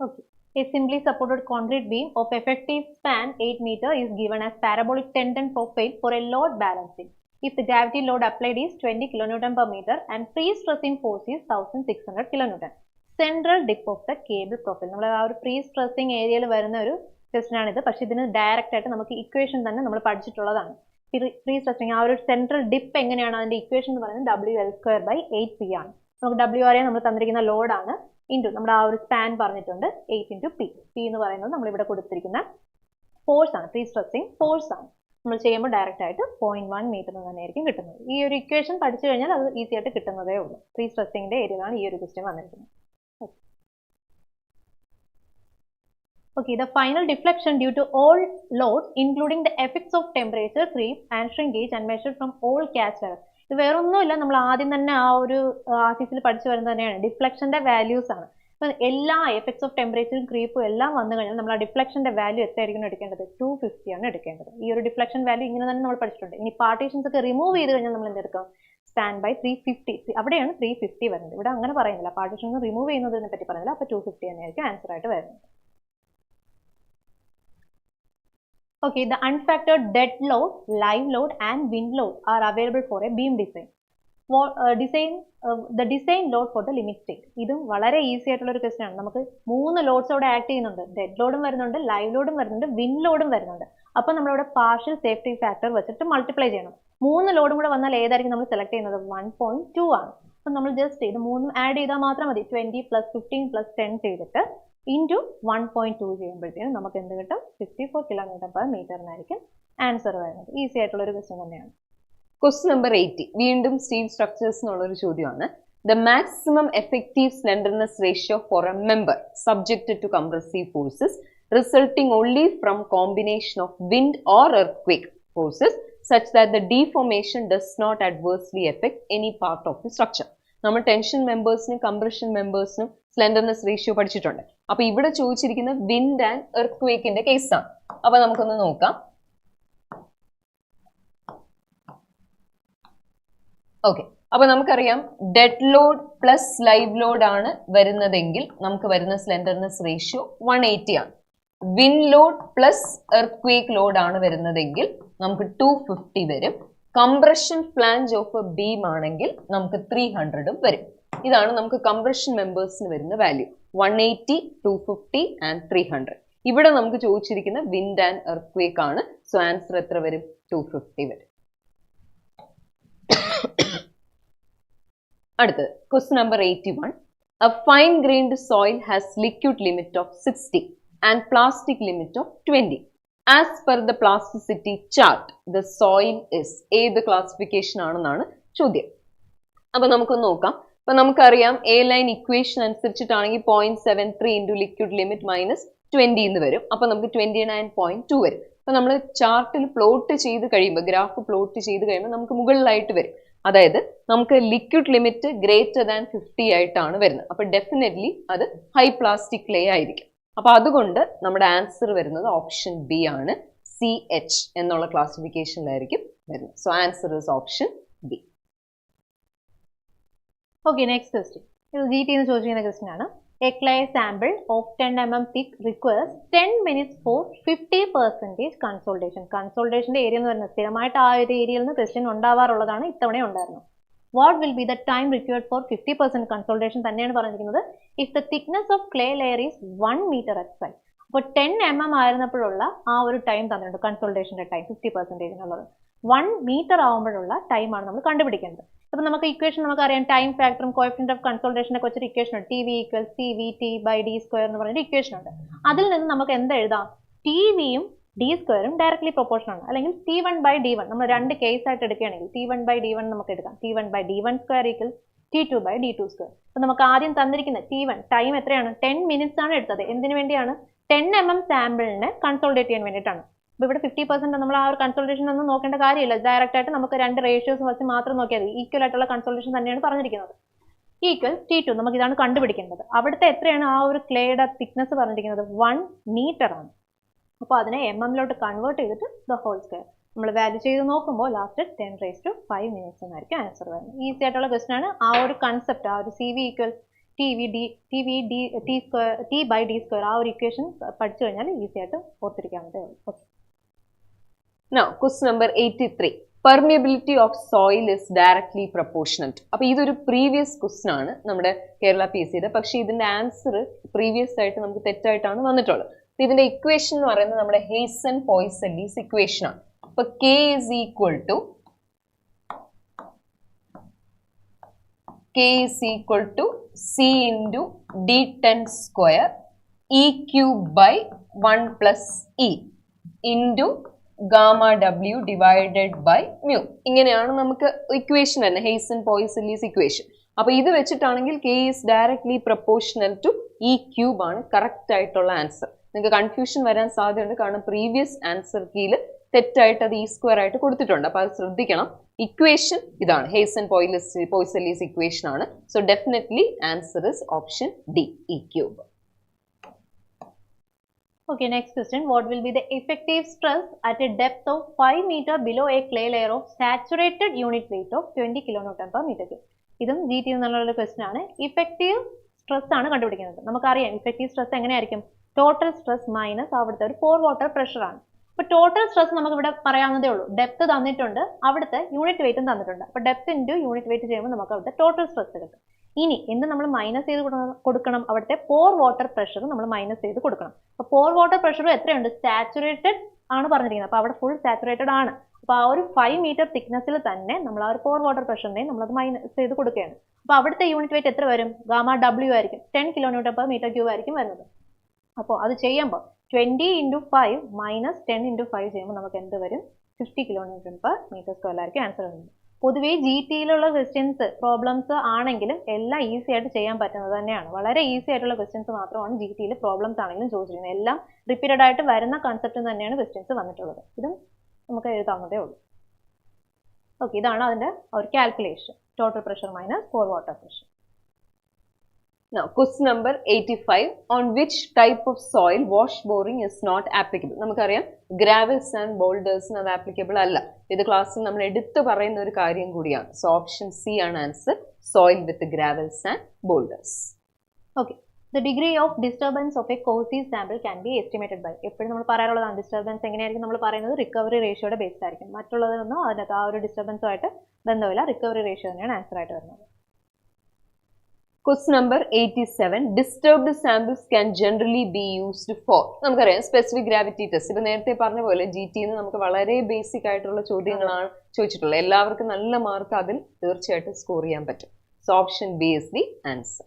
Speaker 2: Okay. A simply supported concrete beam of effective span 8 meter is given as parabolic tendon profile for a load balancing. If the gravity load applied is 20 kN per meter and pre-stressing force is 1600 kN. Central dip of the cable profile. നമ്മൾ ആ ഒരു pre-stressing ഏരിയയിൽ വരുന്ന ഒരു question ആണിത്. പക്ഷെ ഇതിന് direct ആയിട്ട് നമുക്ക് ഇക്വേഷൻ തന്നെ നമ്മൾ പഠിച്ചിട്ടുള്ളതാണ്. pre-stressing ആ ഒരു സെൻട്രൽ ഡിപ്പ് എങ്ങനെയാണ്, അതിന്റെ ഇക്വേഷൻ എന്ന് പറയുന്നത് WL2/8P ആണ്. നമുക്ക് W അറിയാൻ നമ്മൾ തന്നിരിക്കുന്ന ലോഡാണ്, ഇൻറ്റു നമ്മുടെ ആ ഒരു സ്പാൻ പറഞ്ഞിട്ടുണ്ട് 8 × P. P എന്ന് പറയുന്നത് നമ്മളിവിടെ കൊടുത്തിരിക്കുന്ന ഫോഴ്സ് ആണ്, pre-stressing ഫോഴ്സ് ആണ്. നമ്മൾ ചെയ്യുമ്പോൾ ഡയറക്റ്റ് ആയിട്ട് 0.1 മീറ്റർ തന്നെയായിരിക്കും കിട്ടുന്നത്. ഈ ഒരു ഇക്വേഷൻ പഠിച്ചു കഴിഞ്ഞാൽ അത് ഈസി ആയിട്ട് കിട്ടുന്നതേ ഉള്ളൂ. pre-stressingന്റെ ഏരിയയിലാണ് ഈ ഒരു ക്വസ്റ്റ്യൻ വന്നിരിക്കുന്നത്. Okay, the final deflection due to all loads including the effects of temperature, creep and shrinkage and measured from all catch errors. ഇത് വേറൊന്നുമില്ല, നമ്മൾ ആദ്യം തന്നെ ആ ഒരു ആർട്ടിസിൽ പഠിച്ചു വരുന്നത് തന്നെയാണ്. ഡിഫ്ലക്ഷന്റെ വാല്യൂസ് ആണ്. അപ്പം എല്ലാ എഫക്ട്സ് ഓഫ് ടെമ്പറേച്ചറും ക്രീപ്പും എല്ലാം വന്നു കഴിഞ്ഞാൽ നമ്മൾ ആ ഡിഫ്ലക്ഷന്റെ വാല്യൂ എത്രയായിരിക്കും എടുക്കേണ്ടത്? 250 ആണ് എടുക്കേണ്ടത്. ഈ ഒരു ഡിഫ്ലക്ഷൻ വാല്യൂ ഇങ്ങനെ തന്നെ നമ്മൾ പഠിച്ചിട്ടുണ്ട്. ഇനി പാർട്ടീഷൻസ് ഒക്കെ റിമൂവ് ചെയ്ത് കഴിഞ്ഞാൽ നമ്മൾ എന്തെടുക്കാം? Span by 350. അവിടെയാണ് 350 വരുന്നത്. ഇവിടെ അങ്ങനെ പറയുന്നില്ല, പാർട്ടീഷൻസ് റിമൂവ് ചെയ്യുന്നതിനെ പറ്റി പറയുന്നില്ല. അപ്പോൾ 250 തന്നെയായിരിക്കും ആൻസർ ആയിട്ട് വരുന്നത്. Okay, the unfactored dead load, live load and wind load are available for a beam design. The design load for the limit state. ഇതും വളരെ ഈസി ആയിട്ടുള്ള ഒരു ക്വസ്റ്റ്യൻ ആണ്. നമുക്ക് 3 ലോഡ്സ് അവിടെ ആക്ട് ചെയ്യുന്നുണ്ട്. ഡെഡ് ലോഡും വരുന്നുണ്ട്, ലൈവ് ലോഡും വരുന്നുണ്ട്, വിൻഡ് ലോഡും വരുന്നുണ്ട്. അപ്പോൾ നമ്മളിവിടെ പാർഷ്യൽ സേഫ്റ്റി ഫാക്ടർ വെച്ചിട്ട് മൾട്ടിപ്ലൈ ചെയ്യണം. 3 ലോഡും കൂടെ വന്നാൽ ഏതായിരിക്കും നമ്മൾ സെലക്ട് ചെയ്യുന്നത്? 1.2 ആണ്. അപ്പം നമ്മൾ ജസ്റ്റ് ഇത് 3 ആഡ് ചെയ്താൽ മാത്രം മതി. 20 + 15 + 10 ചെയ്തിട്ട് ഇൻറ്റു 1.2 ചെയ്യുമ്പോഴത്തേനും നമുക്ക് എന്ത് കിട്ടും? 54 kN/m എന്നായിരിക്കും ആൻസർ വരുന്നത്. ഈസി ആയിട്ടുള്ള ഒരു ക്വസ്റ്റ്യൻ തന്നെയാണ്.
Speaker 1: ക്വസ്റ്റ്യൻ നമ്പർ 80 വീണ്ടും സ്റ്റീൽ സ്ട്രക്ചേഴ്സ് എന്നുള്ള ഒരു ചോദ്യമാണ്. The maximum effective slenderness ratio for a member subjected to compressive forces resulting only from combination of wind or earth forces such that the deformation does not adversely affect any part of the structure. നമ്മൾ tension മെമ്പേഴ്സിനും compression മെമ്പേഴ്സിനും slenderness ratio പഠിച്ചിട്ടുണ്ട്. അപ്പൊ ഇവിടെ ചോദിച്ചിരിക്കുന്ന wind and earth കേസാണ്. അപ്പൊ നമുക്കൊന്ന് നോക്കാം. ഓക്കെ, അപ്പൊ നമുക്കറിയാം dead load plus live load ആണ് വരുന്നതെങ്കിൽ നമുക്ക് വരുന്ന സ്ലെൻഡർനെസ് റേഷ്യോ 180 ആണ്. Wind load plus earth load ആണ് വരുന്നതെങ്കിൽ നമുക്ക് 250 വരും. Compression flange of A beam ആണെങ്കിൽ നമുക്ക് 300 വരും. ഇതാണ് നമുക്ക് കംപ്രഷൻ മെമ്പേഴ്സിന് വരുന്ന വാല്യൂ. 180, 250 ആൻഡ് 300. ഇവിടെ നമുക്ക് ചോദിച്ചിരിക്കുന്ന വിൻഡ് ആൻഡ് എർത്ത് ആണ്. സോ ആൻസർ എത്ര വരും? 250 വരും. അടുത്തത് question number 81. A fine grained soil has liquid limit of 60 and plastic limit of 20. As per the plasticity chart, the soil is ഏത് ക്ലാസിഫിക്കേഷൻ ആണെന്നാണ് ചോദ്യം. അപ്പൊ നമുക്കൊന്ന് നോക്കാം. അപ്പൊ നമുക്കറിയാം എ ലൈൻ ഇക്വേഷൻ അനുസരിച്ചിട്ടാണെങ്കിൽ 0.73 ഇൻറ്റു ലിക്വിഡ് ലിമിറ്റ് മൈനസ് 20 എന്ന് വരും. അപ്പൊ നമുക്ക് 29.2 വരും. അപ്പൊ നമ്മൾ ചാർട്ടിൽ പ്ലോട്ട് ചെയ്ത് കഴിയുമ്പോൾ, ഗ്രാഫ് പ്ലോട്ട് ചെയ്ത് കഴിയുമ്പോൾ നമുക്ക് മുകളിലായിട്ട് വരും. അതായത് നമുക്ക് ലിക്വിഡ് ലിമിറ്റ് ഗ്രേറ്റർ ദാൻ 50 ആയിട്ടാണ് വരുന്നത്. അപ്പൊ ഡെഫിനറ്റ്ലി അത് ഹൈ പ്ലാസ്റ്റിക് ലേ ആയിരിക്കും. അപ്പൊ അതുകൊണ്ട് നമ്മുടെ ആൻസർ വരുന്നത് ഓപ്ഷൻ ബി ആണ്. CH എന്നുള്ള ക്ലാസിഫിക്കേഷനിലായിരിക്കും വരുന്നത്. So answer is option B.
Speaker 2: Okay, next question. ഇത് GT എന്ന് ചോദിച്ചിരിക്കുന്ന ക്വസ്റ്റ്യൻ ആണ്. A clay sample of 10 mm thick requires 10 minutes for 50% consolidation. കൺസോൾട്ടേഷന്റെ area എന്ന് പറയുന്നത് സ്ഥിരമായിട്ട് ആ ഒരു ഏരിയയിൽ നിന്ന് ക്വസ്റ്റ്യൻ ഉണ്ടാവാറുള്ളതാണ്. ഇത്തവണ ഉണ്ടായിരുന്നു. What will be the time required for 50% consolidation തന്നെയാണ് പറഞ്ഞിരിക്കുന്നത്. If the thickness of clay layer is 1 meter at side. അപ്പോൾ 10 mm ആയിരുന്നപ്പോഴുള്ള ആ ഒരു ടൈം തന്നിട്ടുണ്ട്. കൺസോൾട്ടേഷന്റെ ടൈം 50% എന്നുള്ളത് 1 meter ആവുമ്പോഴുള്ള ടൈമാണ് നമ്മൾ കണ്ടുപിടിക്കേണ്ടത്. അപ്പോൾ നമുക്ക് ഇക്വേഷൻ നമുക്കറിയാം. ടൈം ഫാക്ടറും കോഎഫിഷ്യന്റ് ഓഫ് കൺസോൾട്ടേഷനെ കുറിച്ചൊരു ഇക്വേഷൻ ഉണ്ട്. TV = CVT/d² എന്ന് പറഞ്ഞൊരു ഇക്വേഷൻ ഉണ്ട്. അതിൽ നിന്ന് നമുക്ക് എന്ത് എഴുതാം? TVയും ഡി സ്ക്വയറും ഡയറക്ട്ലി പ്രൊപ്പോർഷണൽ ആണ്. അല്ലെങ്കിൽ T1/D1 നമ്മൾ രണ്ട് കേസ് ആയിട്ട് എടുക്കുകയാണെങ്കിൽ T1/D1 നമുക്ക് എടുക്കാം. T1/D1 square equal T2/D2 square. അപ്പൊ നമുക്ക് ആദ്യം തന്നിരിക്കുന്ന T1 ടൈം എത്രയാണ്? 10 മിനിറ്റ്സ് ആണ് എടുത്തത്. എന്തിനു വേണ്ടിയാണ്? 10 mm സാമ്പിളിനെ കൺസോൾഡേറ്റ് ചെയ്യാൻ വേണ്ടിയിട്ടാണ്. അപ്പോൾ ഇവിടെ 50% നമ്മൾ ആ ഒരു കൺസോൾട്ടേഷൻ ഒന്നും നോക്കേണ്ട കാര്യമില്ല. ഡയറക്റ്റ് ആയിട്ട് നമുക്ക് രണ്ട് റേഷ്യോസ് വെച്ച് മാത്രം നോക്കിയാൽ മതി. ഈക്വൽ ആയിട്ടുള്ള കൺസോൾട്ടേഷൻ തന്നെയാണ് പറഞ്ഞിരിക്കുന്നത്. ഈക്വൽ T2 നമുക്ക് ഇതാണ് കണ്ടുപിടിക്കേണ്ടത്. അവിടുത്തെ എത്രയാണ് ആ ഒരു ക്ലേയുടെ തിക്നെസ് പറഞ്ഞിരിക്കുന്നത്? 1 മീറ്റർ ആണ്. അപ്പോൾ അതിനെ mm-ലോട്ട് കൺവേർട്ട് ചെയ്തിട്ട് ദ ഹോൾ സ്ക്വയർ നമ്മൾ വാല്യൂ ചെയ്ത് നോക്കുമ്പോൾ ലാസ്റ്റ് 10⁵5 മിനിറ്റ്സ് എന്നായിരിക്കും ആൻസർ വരുന്നത്. ഈസി ആയിട്ടുള്ള ക്വസ്റ്റൻ ആണ്. ആ ഒരു കൺസെപ്റ്റ്, ആ ഒരു CV ഈക്വൽ T/D സ്ക്വയർ ആ ഒരു ഇക്വേഷൻ പഠിച്ചു കഴിഞ്ഞാൽ ഈസി ആയിട്ട് ഓർത്തിരിക്കാവുന്നതേ ഉള്ളൂ. Okay.
Speaker 1: Now, question number 83. Permeability of soil is directly proportional. അപ്പോൾ ഇതൊരു പ്രീവിയസ് ക്വസ്റ്റൻ ആണ് നമ്മുടെ കേരള PSCയുടെ. പക്ഷേ ഇതിന്റെ ആൻസർ പ്രീവിയസ് ആയിട്ട് നമുക്ക് തെറ്റായിട്ടാണ് വന്നിട്ടുള്ളത്. ഇതിന്റെ ഇക്വേഷൻ എന്ന് പറയുന്നത് നമ്മുടെ ഹെയ്സൺ പോയ്സല്ലീസ് ഇക്വേഷൻ ആണ്. അപ്പൊ K is equal to C into D10 square E cube by 1 plus E into gamma W divided by mu. ഇങ്ങനെയാണ് നമുക്ക് ഇക്വേഷൻ വരുന്നത്, ഹെയ്സൺ പോയ്സല്ലീസ് ഇക്വേഷൻ. അപ്പൊ ഇത് വെച്ചിട്ടാണെങ്കിൽ K is directly proportional to E cube ആണ് കറക്റ്റ് ആയിട്ടുള്ള ആൻസർ. നിങ്ങൾക്ക് കൺഫ്യൂഷൻ വരാൻ സാധ്യതയുണ്ട്, കാരണം പ്രീവിയസ് ആൻസർ കീയിൽ തെറ്റായിട്ട് അത് E സ്ക്വയർ ആയിട്ട് കൊടുത്തിട്ടുണ്ട്. അപ്പൊ അത് ശ്രദ്ധിക്കണം. ഇക്വേഷൻ ഇതാണ്, ഹെയ്സൺ പോയ്സല്ലീസ് ഇക്വേഷൻ ആണ്. So definitely answer is option D, E cube.
Speaker 2: Okay, next question. What will be the effective stress at a depth of 5 meter below a clay layer of saturated unit weight of 20 kN/m3? ഇതും GT എന്നുള്ള question ആണ്. Effective stress ആണ് കണ്ടുപിടിക്കുന്നത്. നമുക്കറിയാം effective stress എങ്ങനെയായിരിക്കും? Total stress minus അവിടുത്തെ ഒരു പോർ water pressure ആണ്. അപ്പോൾ ടോട്ടൽ സ്ട്രെസ് നമുക്ക് ഇവിടെ പറയാവുന്നതേ ഉള്ളൂ. ഡെപ്ത് തന്നിട്ടുണ്ട്, അവിടുത്തെ യൂണിറ്റ് വെയിറ്റും തന്നിട്ടുണ്ട്. അപ്പോൾ ഡെപ്ത് ഇൻറ്റു യൂണിറ്റ് വെയിറ്റ് ചെയ്യുമ്പോൾ നമുക്ക് അവിടുത്തെ ടോട്ടൽ സ്ട്രെസ് കിട്ടും. ഇനി എന്ത് നമ്മൾ മൈനസ് ചെയ്ത് കൊടുക്കണം? അവിടുത്തെ പോർ വാട്ടർ പ്രഷർ നമ്മൾ മൈനസ് ചെയ്ത് കൊടുക്കണം. അപ്പോൾ പോർ വാട്ടർ പ്രഷർ എത്രയുണ്ട്? സാച്ചുറേറ്റഡ് ആണ് പറഞ്ഞിരിക്കുന്നത്. അപ്പോൾ അവിടെ ഫുൾ സാച്ചുറേറ്റഡ് ആണ്. അപ്പോൾ ആ ഒരു 5 മീറ്റർ തിക്നെസ്സിൽ തന്നെ നമ്മൾ ആ ഒരു പോർ വാട്ടർ പ്രഷറിനെ നമ്മളത് മൈനസ് ചെയ്ത് കൊടുക്കുകയാണ്. അപ്പോൾ അവിടുത്തെ യൂണിറ്റ് വെയിറ്റ് എത്ര വരും? ഗാമ W ആയിരിക്കും. 10 kN/m3 ആയിരിക്കും വരുന്നത്. അപ്പോൾ അത് ചെയ്യുമ്പോൾ 20 × 5 മൈനസ് 10 × 5 ചെയ്യുമ്പോൾ നമുക്ക് എന്ത് വരും? 50 kN/m² ആയിരിക്കും ആൻസർ വരുന്നത്. പൊതുവേ GTയിലുള്ള ക്വസ്റ്റ്യൻസ് പ്രോബ്ലംസ് ആണെങ്കിലും എല്ലാം ഈസി ആയിട്ട് ചെയ്യാൻ പറ്റുന്നത് തന്നെയാണ്. വളരെ ഈസി ആയിട്ടുള്ള ക്വസ്റ്റ്യൻസ് മാത്രമാണ് GTയിൽ പ്രോബ്ലംസ് ആണെങ്കിലും ചോദിച്ചിരിക്കുന്നത്. എല്ലാം റിപ്പീറ്റഡ് ആയിട്ട് വരുന്ന കൺസെപ്റ്റ് തന്നെയാണ് ക്വസ്റ്റ്യൻസ് വന്നിട്ടുള്ളത്. ഇതും നമുക്ക് എഴുതാവുന്നതേ ഉള്ളൂ. ഓക്കെ, ഇതാണ് അതിന്റെ ഒരു calculation. Total pressure minus pore water pressure.
Speaker 1: Now, question number 85. On which type of soil wash boring is not applicable? നമുക്കറിയാം ഗ്രാവൽസ് ആൻഡ് ബോൾഡേഴ്സിന് അത് ആപ്ലിക്കബിൾ അല്ല. ഇത് ക്ലാസ്സിൽ നമ്മൾ എടുത്തു പറയുന്ന ഒരു കാര്യം കൂടിയാണ്. സോ ഓപ്ഷൻ സി ആണ് answer, soil with gravels and boulders.
Speaker 2: Okay. The degree of disturbance of a cohesive sample can be estimated by. എപ്പോഴും നമ്മൾ പറയാറുള്ളതാണ് ഡിസ്റ്റർബൻസ് എങ്ങനെയായിരിക്കും നമ്മൾ പറയുന്നത്? റിക്കവറി റേഷ്യോയുടെ ബേസ്ഡ് ആയിരിക്കും. മറ്റുള്ളതൊന്നും അതിനകത്ത് ആ ഒരു ഡിസ്റ്റർബൻസുമായിട്ട് ബന്ധമില്ല. റിക്കവറി റേഷ്യോ തന്നെയാണ് ആൻസർ ആയിട്ട് വരുന്നത്.
Speaker 1: Question number 87. Disturbed samples can generally be used for. നമുക്കറിയാം സ്പെസിഫിക് ഗ്രാവിറ്റി ടെസ്റ്റ്. ഇപ്പൊ നേരത്തെ പറഞ്ഞ പോലെ GTന്ന് നമുക്ക് വളരെ ബേസിക് ആയിട്ടുള്ള ചോദ്യങ്ങളാണ് ചോദിച്ചിട്ടുള്ളത്. എല്ലാവർക്കും നല്ല മാർക്ക് അതിൽ തീർച്ചയായിട്ടും സ്കോർ ചെയ്യാൻ പറ്റും. So option B is the answer.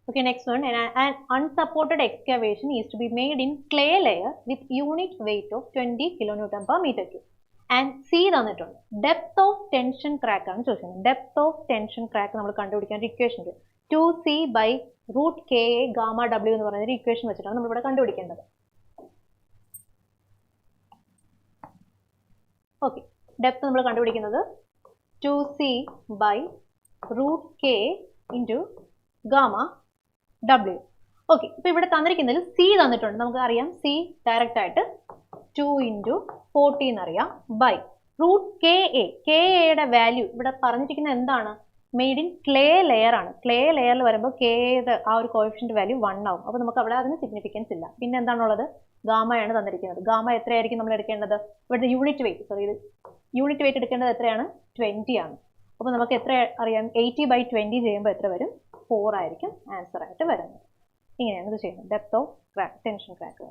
Speaker 2: Okay, next one. An unsupported excavation is to be made in clay layer with unit weight of 20 kN/m3. And C തന്നിട്ടുണ്ട്. ഡെപ്ത് ഓഫ് ടെൻഷൻ ക്രാക്ക് ആണ് ചോദിക്കുന്നത്. Depth of tension crack നമ്മൾ കണ്ടുപിടിക്കാൻ equation 2C/√KA gamma W എന്ന് പറയുന്ന ഒരു equation വെച്ചിട്ടാണ് നമ്മൾ ഇവിടെ കണ്ടുപിടിക്കേണ്ടത്. ഓക്കെ, ഡെപ്ത് നമ്മൾ കണ്ടുപിടിക്കുന്നത് 2C/√K into gamma W. Okay, ഇപ്പൊ ഇവിടെ തന്നിരിക്കുന്നതിൽ C തന്നിട്ടുണ്ട്. നമുക്ക് അറിയാം C ഡയറക്റ്റ് ആയിട്ട് 2 × 40 എന്നറിയാം ബൈ √KA. KAയുടെ വാല്യൂ ഇവിടെ പറഞ്ഞിരിക്കുന്നത് എന്താണ്? മെയ്ഡ് ഇൻ ക്ലേ ലെയർ ആണ്. ക്ലേ ലെയറിൽ വരുമ്പോൾ KAയുടെ ആ ഒരു കോഎഫിഷ്യന്റ് വാല്യൂ 1 ആവും. അപ്പോൾ നമുക്ക് അവിടെ അതിന് സിഗ്നിഫിക്കൻസ് ഇല്ല. പിന്നെ എന്താണുള്ളത്? ഗാമയാണ് തന്നിരിക്കുന്നത്. ഗാമ എത്രയായിരിക്കും നമ്മൾ എടുക്കേണ്ടത്? ഇവിടുത്തെ യൂണിറ്റ് വെയിറ്റ് എടുക്കേണ്ടത് എത്രയാണ്? 20 ആണ്. അപ്പോൾ നമുക്ക് എത്ര അറിയാം? 80/20 ചെയ്യുമ്പോൾ എത്ര വരും? 4 ആയിരിക്കും ആൻസർ ആയിട്ട് വരുന്നത്. ഇങ്ങനെയാണ് ഇത് ചെയ്യുന്നത്. Depth of tension crack.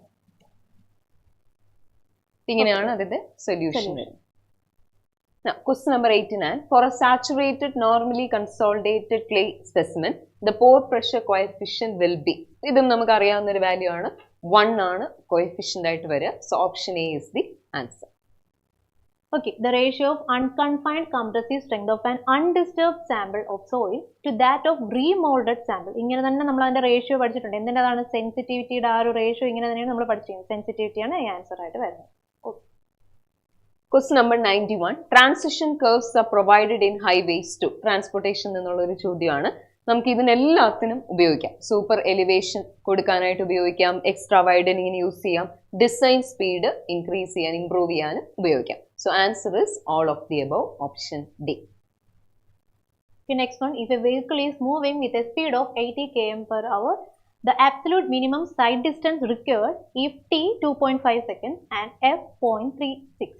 Speaker 1: ഇങ്ങനെയാണ് അതിന്റെ സൊല്യൂഷൻ വരുന്നത്. Now, question number 89. For a saturated, normally consolidated clay specimen, the pore pressure coefficient will be. ഇതും നമുക്ക് അറിയാവുന്ന ഒരു വാല്യൂ ആണ്. 1 ആണ് കോഎഫിഷ്യന്റ് ആയിട്ട് വരിക. So option A is the answer.
Speaker 2: Okay, the ratio of unconfined compressive strength of an undisturbed sample of soil to that of remolded sample. ഇങ്ങനെ തന്നെ നമ്മൾ അതിന്റെ റേഷ്യോ പഠിച്ചിട്ടുണ്ട്. എന്തിനാണ് സെൻസിറ്റിവിറ്റിയുടെ ആ ഒരു റേഷ്യോ ഇങ്ങനെ തന്നെയാണ് നമ്മൾ പഠിച്ചിരിക്കുന്നത്. സെൻസിറ്റിവിറ്റിയാണ് ഈ ആൻസർ ആയിട്ട് വരുന്നത്.
Speaker 1: Question number 91. Transition curves are provided in highways too. Transportation എന്നുള്ള ഒരു ചോദ്യമാണ്. നമുക്ക് ഇതിനെല്ലാത്തിനും ഉപയോഗിക്കാം. സൂപ്പർ എലിവേഷൻ കൊടുക്കാനായിട്ട് ഉപയോഗിക്കാം, എക്സ്ട്രാ വൈഡനിങ്ങിന് യൂസ് ചെയ്യാം, ഡിസൈൻ സ്പീഡ് ഇൻക്രീസ് ചെയ്യാൻ ഇംപ്രൂവ് ചെയ്യാനും ഉപയോഗിക്കാം. So answer is all of the above, option D.
Speaker 2: The next one, if a vehicle is moving with a speed of 80 km/h, the absolute minimum side distance required if t 2.5 seconds and f 0.36.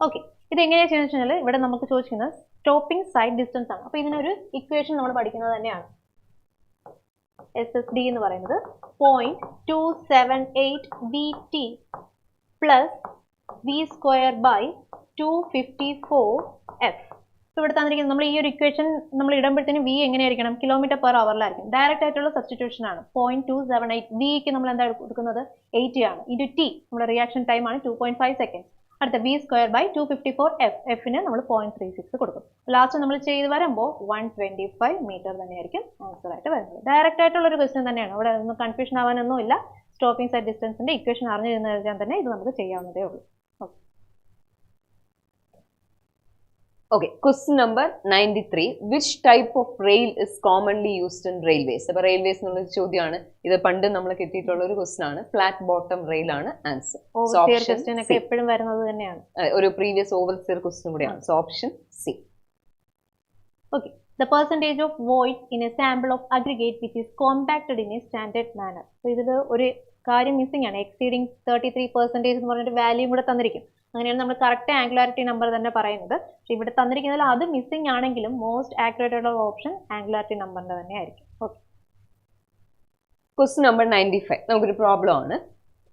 Speaker 2: Okay, ഇത് എങ്ങനെയാ ചെയ്യുന്നത് വെച്ചാൽ ഇവിടെ നമുക്ക് ചോദിക്കുന്നത് stopping sight distance ആണ്. അപ്പോൾ ഇതിനൊരു ഇക്വേഷൻ നമ്മൾ പഠിക്കുന്നത് തന്നെയാണ്. SSD എന്ന് പറയുന്നത് 0.278 VT പ്ലസ് v²/254f. ഇവിടെ തന്നിരിക്കുന്നത് നമ്മൾ ഈ ഒരു ഇക്വേഷൻ നമ്മൾ ഇടുമ്പോഴത്തേനും v എങ്ങനെയായിരിക്കണം, km/h ഡയറക്റ്റ് ആയിട്ടുള്ള സബ്സ്റ്റിറ്റ്യൂഷൻ ആണ്. 0.278 വിക്ക് നമ്മൾ എന്താ കൊടുക്കുന്നത് 80 ആണ്, ഇൻറ്റു ടി നമ്മുടെ റിയാക്ഷൻ ടൈം ആണ് 2.5 സെക്കൻഡ്. അടുത്ത v²/254f, എഫിന് നമ്മൾ 0.36 കൊടുക്കും. ലാസ്റ്റ് നമ്മൾ ചെയ്ത് വരുമ്പോൾ 125 മീറ്റർ തന്നെയായിരിക്കും ആൻസർ ആയിട്ട് വരുന്നത്. ഡയറക്റ്റ് ആയിട്ടുള്ള ഒരു ക്വസ്റ്റ്യൻ തന്നെയാണ്, ഇവിടെ ഒന്നും കൺഫ്യൂഷൻ ആവാനൊന്നും ഇല്ല. സ്റ്റോപ്പിംഗ് സൈഡ് ഡിസ്റ്റൻസിന്റെ ഇക്വേഷൻ അറിഞ്ഞിരുന്നു കഴിഞ്ഞാൽ തന്നെ ഇത് നമുക്ക് ചെയ്യാവുന്നതേ ഉള്ളൂ.
Speaker 1: Okay, question number 93. Which type of rail is commonly used in railways? അപ്പോൾ റെയിൽവേസ് എന്നുള്ള ചോദ്യമാണ്. ഇത് പണ്ട് നമ്മൾ കിട്ടിയിട്ടുള്ള ഒരു ക്വസ്റ്റൻ ആണ്. ഫ്ലാറ്റ് ബോട്ടം റെയിൽ ആണ് ആൻസർ.
Speaker 2: എപ്പോഴും വരുന്നത് തന്നെയാണ്,
Speaker 1: ഒരു പ്രീവിയസ് ഓവർസിയർ ക്വസ്റ്റൻ കൂടിയാണ്. So option C.
Speaker 2: Okay, the percentage of void in a sample of aggregate which is compacted in a standard manner. So ഇതിൽ ഒരു കാര്യം മിസ്സിംഗ് ആണ്. എക്സീഡിങ് 33% എന്ന് പറഞ്ഞിട്ട് വാല്യൂ കൂടെ തന്നിരിക്കും. അങ്ങനെയാണ് നമ്മൾ കറക്റ്റ് ആംഗുലാരിറ്റി നമ്പർ തന്നെ പറയുന്നത്. പക്ഷേ ഇവിടെ തന്നിരിക്കുന്നതിൽ അത് മിസ്സിംഗ് ആണെങ്കിലും മോസ്റ്റ് ആക്യുറേറ്റ് ആയിട്ടുള്ള ഓപ്ഷൻ ആംഗുലാരിറ്റി നമ്പറിന്റെ തന്നെ ആയിരിക്കും. Okay,
Speaker 1: question number 95. നമുക്കൊരു പ്രോബ്ലം ആണ്.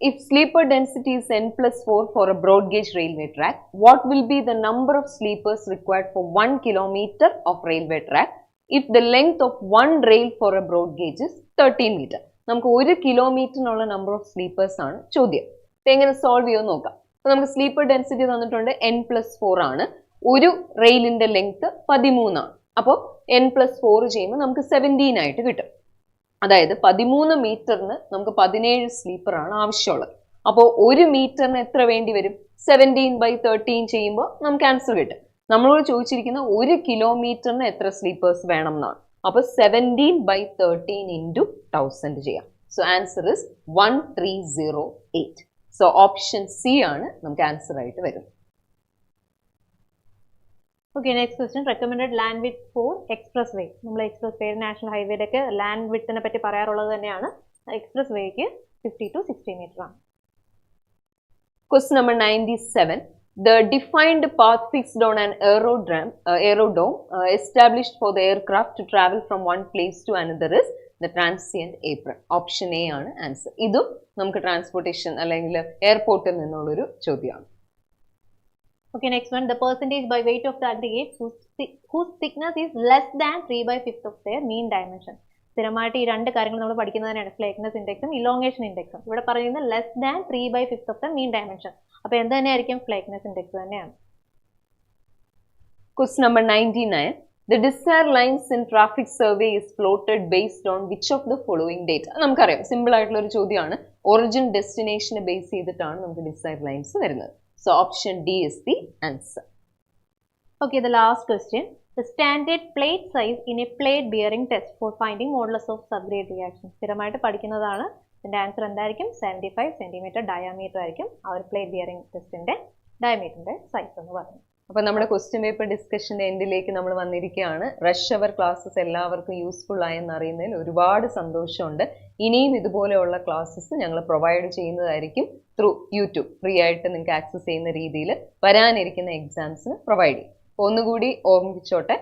Speaker 1: If sleeper density is n+4 for a broad gauge railway track, what will be the number of sleepers required for 1 kilometer of railway track if the length of one rail for a broad gauge is 13 meter? നമുക്ക് 1 കിലോമീറ്ററിനുള്ള number of sleepers ആണ് ചോദ്യം. ഇത് എങ്ങനെ solve ചെയ്യുമെന്ന് നോക്കാം. അപ്പോൾ നമുക്ക് sleeper density തന്നിട്ടുണ്ട് n+4 ആണ്. ഒരു റെയിലിന്റെ ലെങ്ത് 13 ആണ്. അപ്പോൾ n+4 ചെയ്യുമ്പോൾ നമുക്ക് 17 ആയിട്ട് കിട്ടും. അതായത് 13 മീറ്ററിന് നമുക്ക് 17 സ്ലീപ്പർ ആണ് ആവശ്യമുള്ളത്. അപ്പോൾ 1 മീറ്ററിന് എത്ര വേണ്ടി വരും? 17/13 ചെയ്യുമ്പോൾ നമുക്ക് ആൻസർ കിട്ടും. നമ്മളോട് ചോദിച്ചിരിക്കുന്ന 1 കിലോമീറ്ററിന് എത്ര സ്ലീപ്പേഴ്സ് വേണം എന്നാണ്. അപ്പോൾ 17/13 into 1000 ചെയ്യാം. So answer is 1308. So option C ആണ് നമുക്ക് ആൻസർ ആയിട്ട് വരുന്നത്.
Speaker 2: Okay, next question. Recommended land width for expressway. നമ്മൾ എക്സ്പ്രസ് വേ നാഷണൽ ഹൈവേയുടെ ഒക്കെ ലാൻഡ് വിഡ്ത്തിനെ പറ്റി പറയാറുള്ളത് തന്നെയാണ്. എക്സ്പ്രസ് വേക്ക് 50 to 60 മീറ്റർ ആണ്.
Speaker 1: Question number 97. The defined path fixed on an aerodrome established for the aircraft to travel from one place to another is the transient apron. Option A ആണ് answer. ഇതും നമുക്ക് transportation അല്ലെങ്കിൽ എയർപോർട്ടിൽ നിന്നുള്ളൊരു ചോദ്യമാണ്.
Speaker 2: Okay, next one. The percentage by weight of the aggregates whose thickness is less than 3/5 of their mean dimension. സ്ഥിരമായിട്ട് ഈ രണ്ട് കാര്യങ്ങൾ നമ്മൾ പഠിക്കുന്നതിനാണ് ഫ്ലേക്ക്നെസ് ഇൻഡെക്സും ഇലോങ്ങേഷൻ ഇൻഡെക്സും. ഇവിടെ പറയുന്നത് less than 3/5 of the mean dimension. അപ്പോൾ എന്ത് തന്നെയായിരിക്കും? ഫ്ലേക്ക്നെസ് ഇൻഡെക്സ് തന്നെയാണ്.
Speaker 1: Question number 99. The desired lines in traffic survey is plotted based on which of the following data? നമുക്കറിയാം, സിമ്പിൾ ആയിട്ടുള്ള ഒരു ചോദ്യമാണ്. ഒറിജിൻ ഡെസ്റ്റിനേഷനെ ബേസ് ചെയ്തിട്ടാണ് നമുക്ക് ഡിസൈർഡ് ലൈൻസ് വരുന്നത്. So option D is the answer.
Speaker 2: Okay, the last question. The standard plate size in a plate bearing test for finding modulus of subgrade reaction. സ്ഥിരമായിട്ട് പഠിക്കുന്നതാണ്. ഇതിന്റെ ആൻസർ എന്തായിരിക്കും? 75 സെന്റിമീറ്റർ ഡയമീറ്റർ ആയിരിക്കും ആ ഒരു പ്ലേറ്റ് ബിയറിംഗ് ടെസ്റ്റിന്റെ ഡയമീറ്ററിന്റെ size എന്ന് പറയുന്നത്.
Speaker 1: അപ്പോൾ നമ്മുടെ ക്വസ്റ്റ്യൻ പേപ്പർ ഡിസ്കഷന്റെ എൻഡിലേക്ക് നമ്മൾ വന്നിരിക്കുകയാണ്. റഷ് അവർ ക്ലാസ്സസ് എല്ലാവർക്കും യൂസ്ഫുൾ ആയെന്ന് അറിയുന്നതിൽ ഒരുപാട് സന്തോഷമുണ്ട്. ഇനിയും ഇതുപോലെയുള്ള ക്ലാസ്സസ് ഞങ്ങൾ പ്രൊവൈഡ് ചെയ്യുന്നതായിരിക്കും ത്രൂ യൂട്യൂബ്. ഫ്രീ ആയിട്ട് നിങ്ങൾക്ക് ആക്സസ് ചെയ്യുന്ന രീതിയിൽ വരാനിരിക്കുന്ന എക്സാംസിന് പ്രൊവൈഡ് ചെയ്യും. ഒന്നുകൂടി ഓർമ്മിപ്പിച്ചോട്ടെ,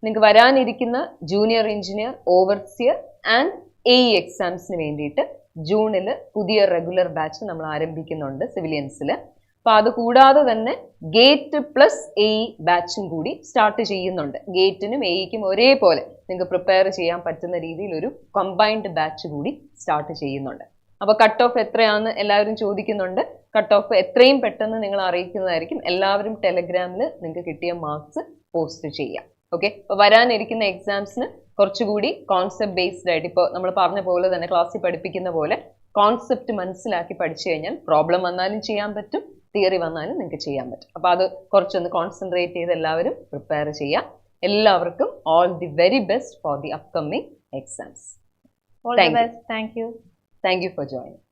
Speaker 1: നിങ്ങൾക്ക് വരാനിരിക്കുന്ന junior engineer, overseer and AE എക്സാംസിന് വേണ്ടിയിട്ട് ജൂണിൽ പുതിയ റെഗുലർ ബാച്ച് നമ്മൾ ആരംഭിക്കുന്നുണ്ട് സിവിലിയൻസിൽ. അപ്പോൾ അത് കൂടാതെ തന്നെ ഗേറ്റ് പ്ലസ് AE ബാച്ചും കൂടി സ്റ്റാർട്ട് ചെയ്യുന്നുണ്ട്. ഗേറ്റിനും AEക്കും ഒരേപോലെ നിങ്ങൾക്ക് പ്രിപ്പയർ ചെയ്യാൻ പറ്റുന്ന രീതിയിൽ ഒരു കമ്പൈൻഡ് ബാച്ച് കൂടി സ്റ്റാർട്ട് ചെയ്യുന്നുണ്ട്. അപ്പോൾ കട്ട് ഓഫ് എത്രയാണെന്ന് എല്ലാവരും ചോദിക്കുന്നുണ്ട്. കട്ട് ഓഫ് എത്രയും പെട്ടെന്ന് നിങ്ങൾ അറിയിക്കുന്നതായിരിക്കും. എല്ലാവരും ടെലഗ്രാമിൽ നിങ്ങൾക്ക് കിട്ടിയ മാർക്സ് പോസ്റ്റ് ചെയ്യാം. ഓക്കെ, അപ്പോൾ വരാനിരിക്കുന്ന എക്സാംസിന് കുറച്ചുകൂടി കോൺസെപ്റ്റ് ബേസ്ഡ് ആയിട്ട് ഇപ്പോൾ നമ്മൾ പറഞ്ഞ പോലെ തന്നെ ക്ലാസ്സിൽ പഠിപ്പിക്കുന്ന പോലെ കോൺസെപ്റ്റ് മനസ്സിലാക്കി പഠിച്ചു കഴിഞ്ഞാൽ പ്രോബ്ലം വന്നാലും ചെയ്യാൻ പറ്റും, തിയറി വന്നാലും നിങ്ങൾക്ക് ചെയ്യാൻ പറ്റും. അപ്പോൾ അത് കുറച്ചൊന്ന് കോൺസെൻട്രേറ്റ് ചെയ്ത് എല്ലാവരും പ്രിപ്പയർ ചെയ്യാം. എല്ലാവർക്കും all the very best for the upcoming exams.
Speaker 2: All the best. Thank you.
Speaker 1: Thank you for joining.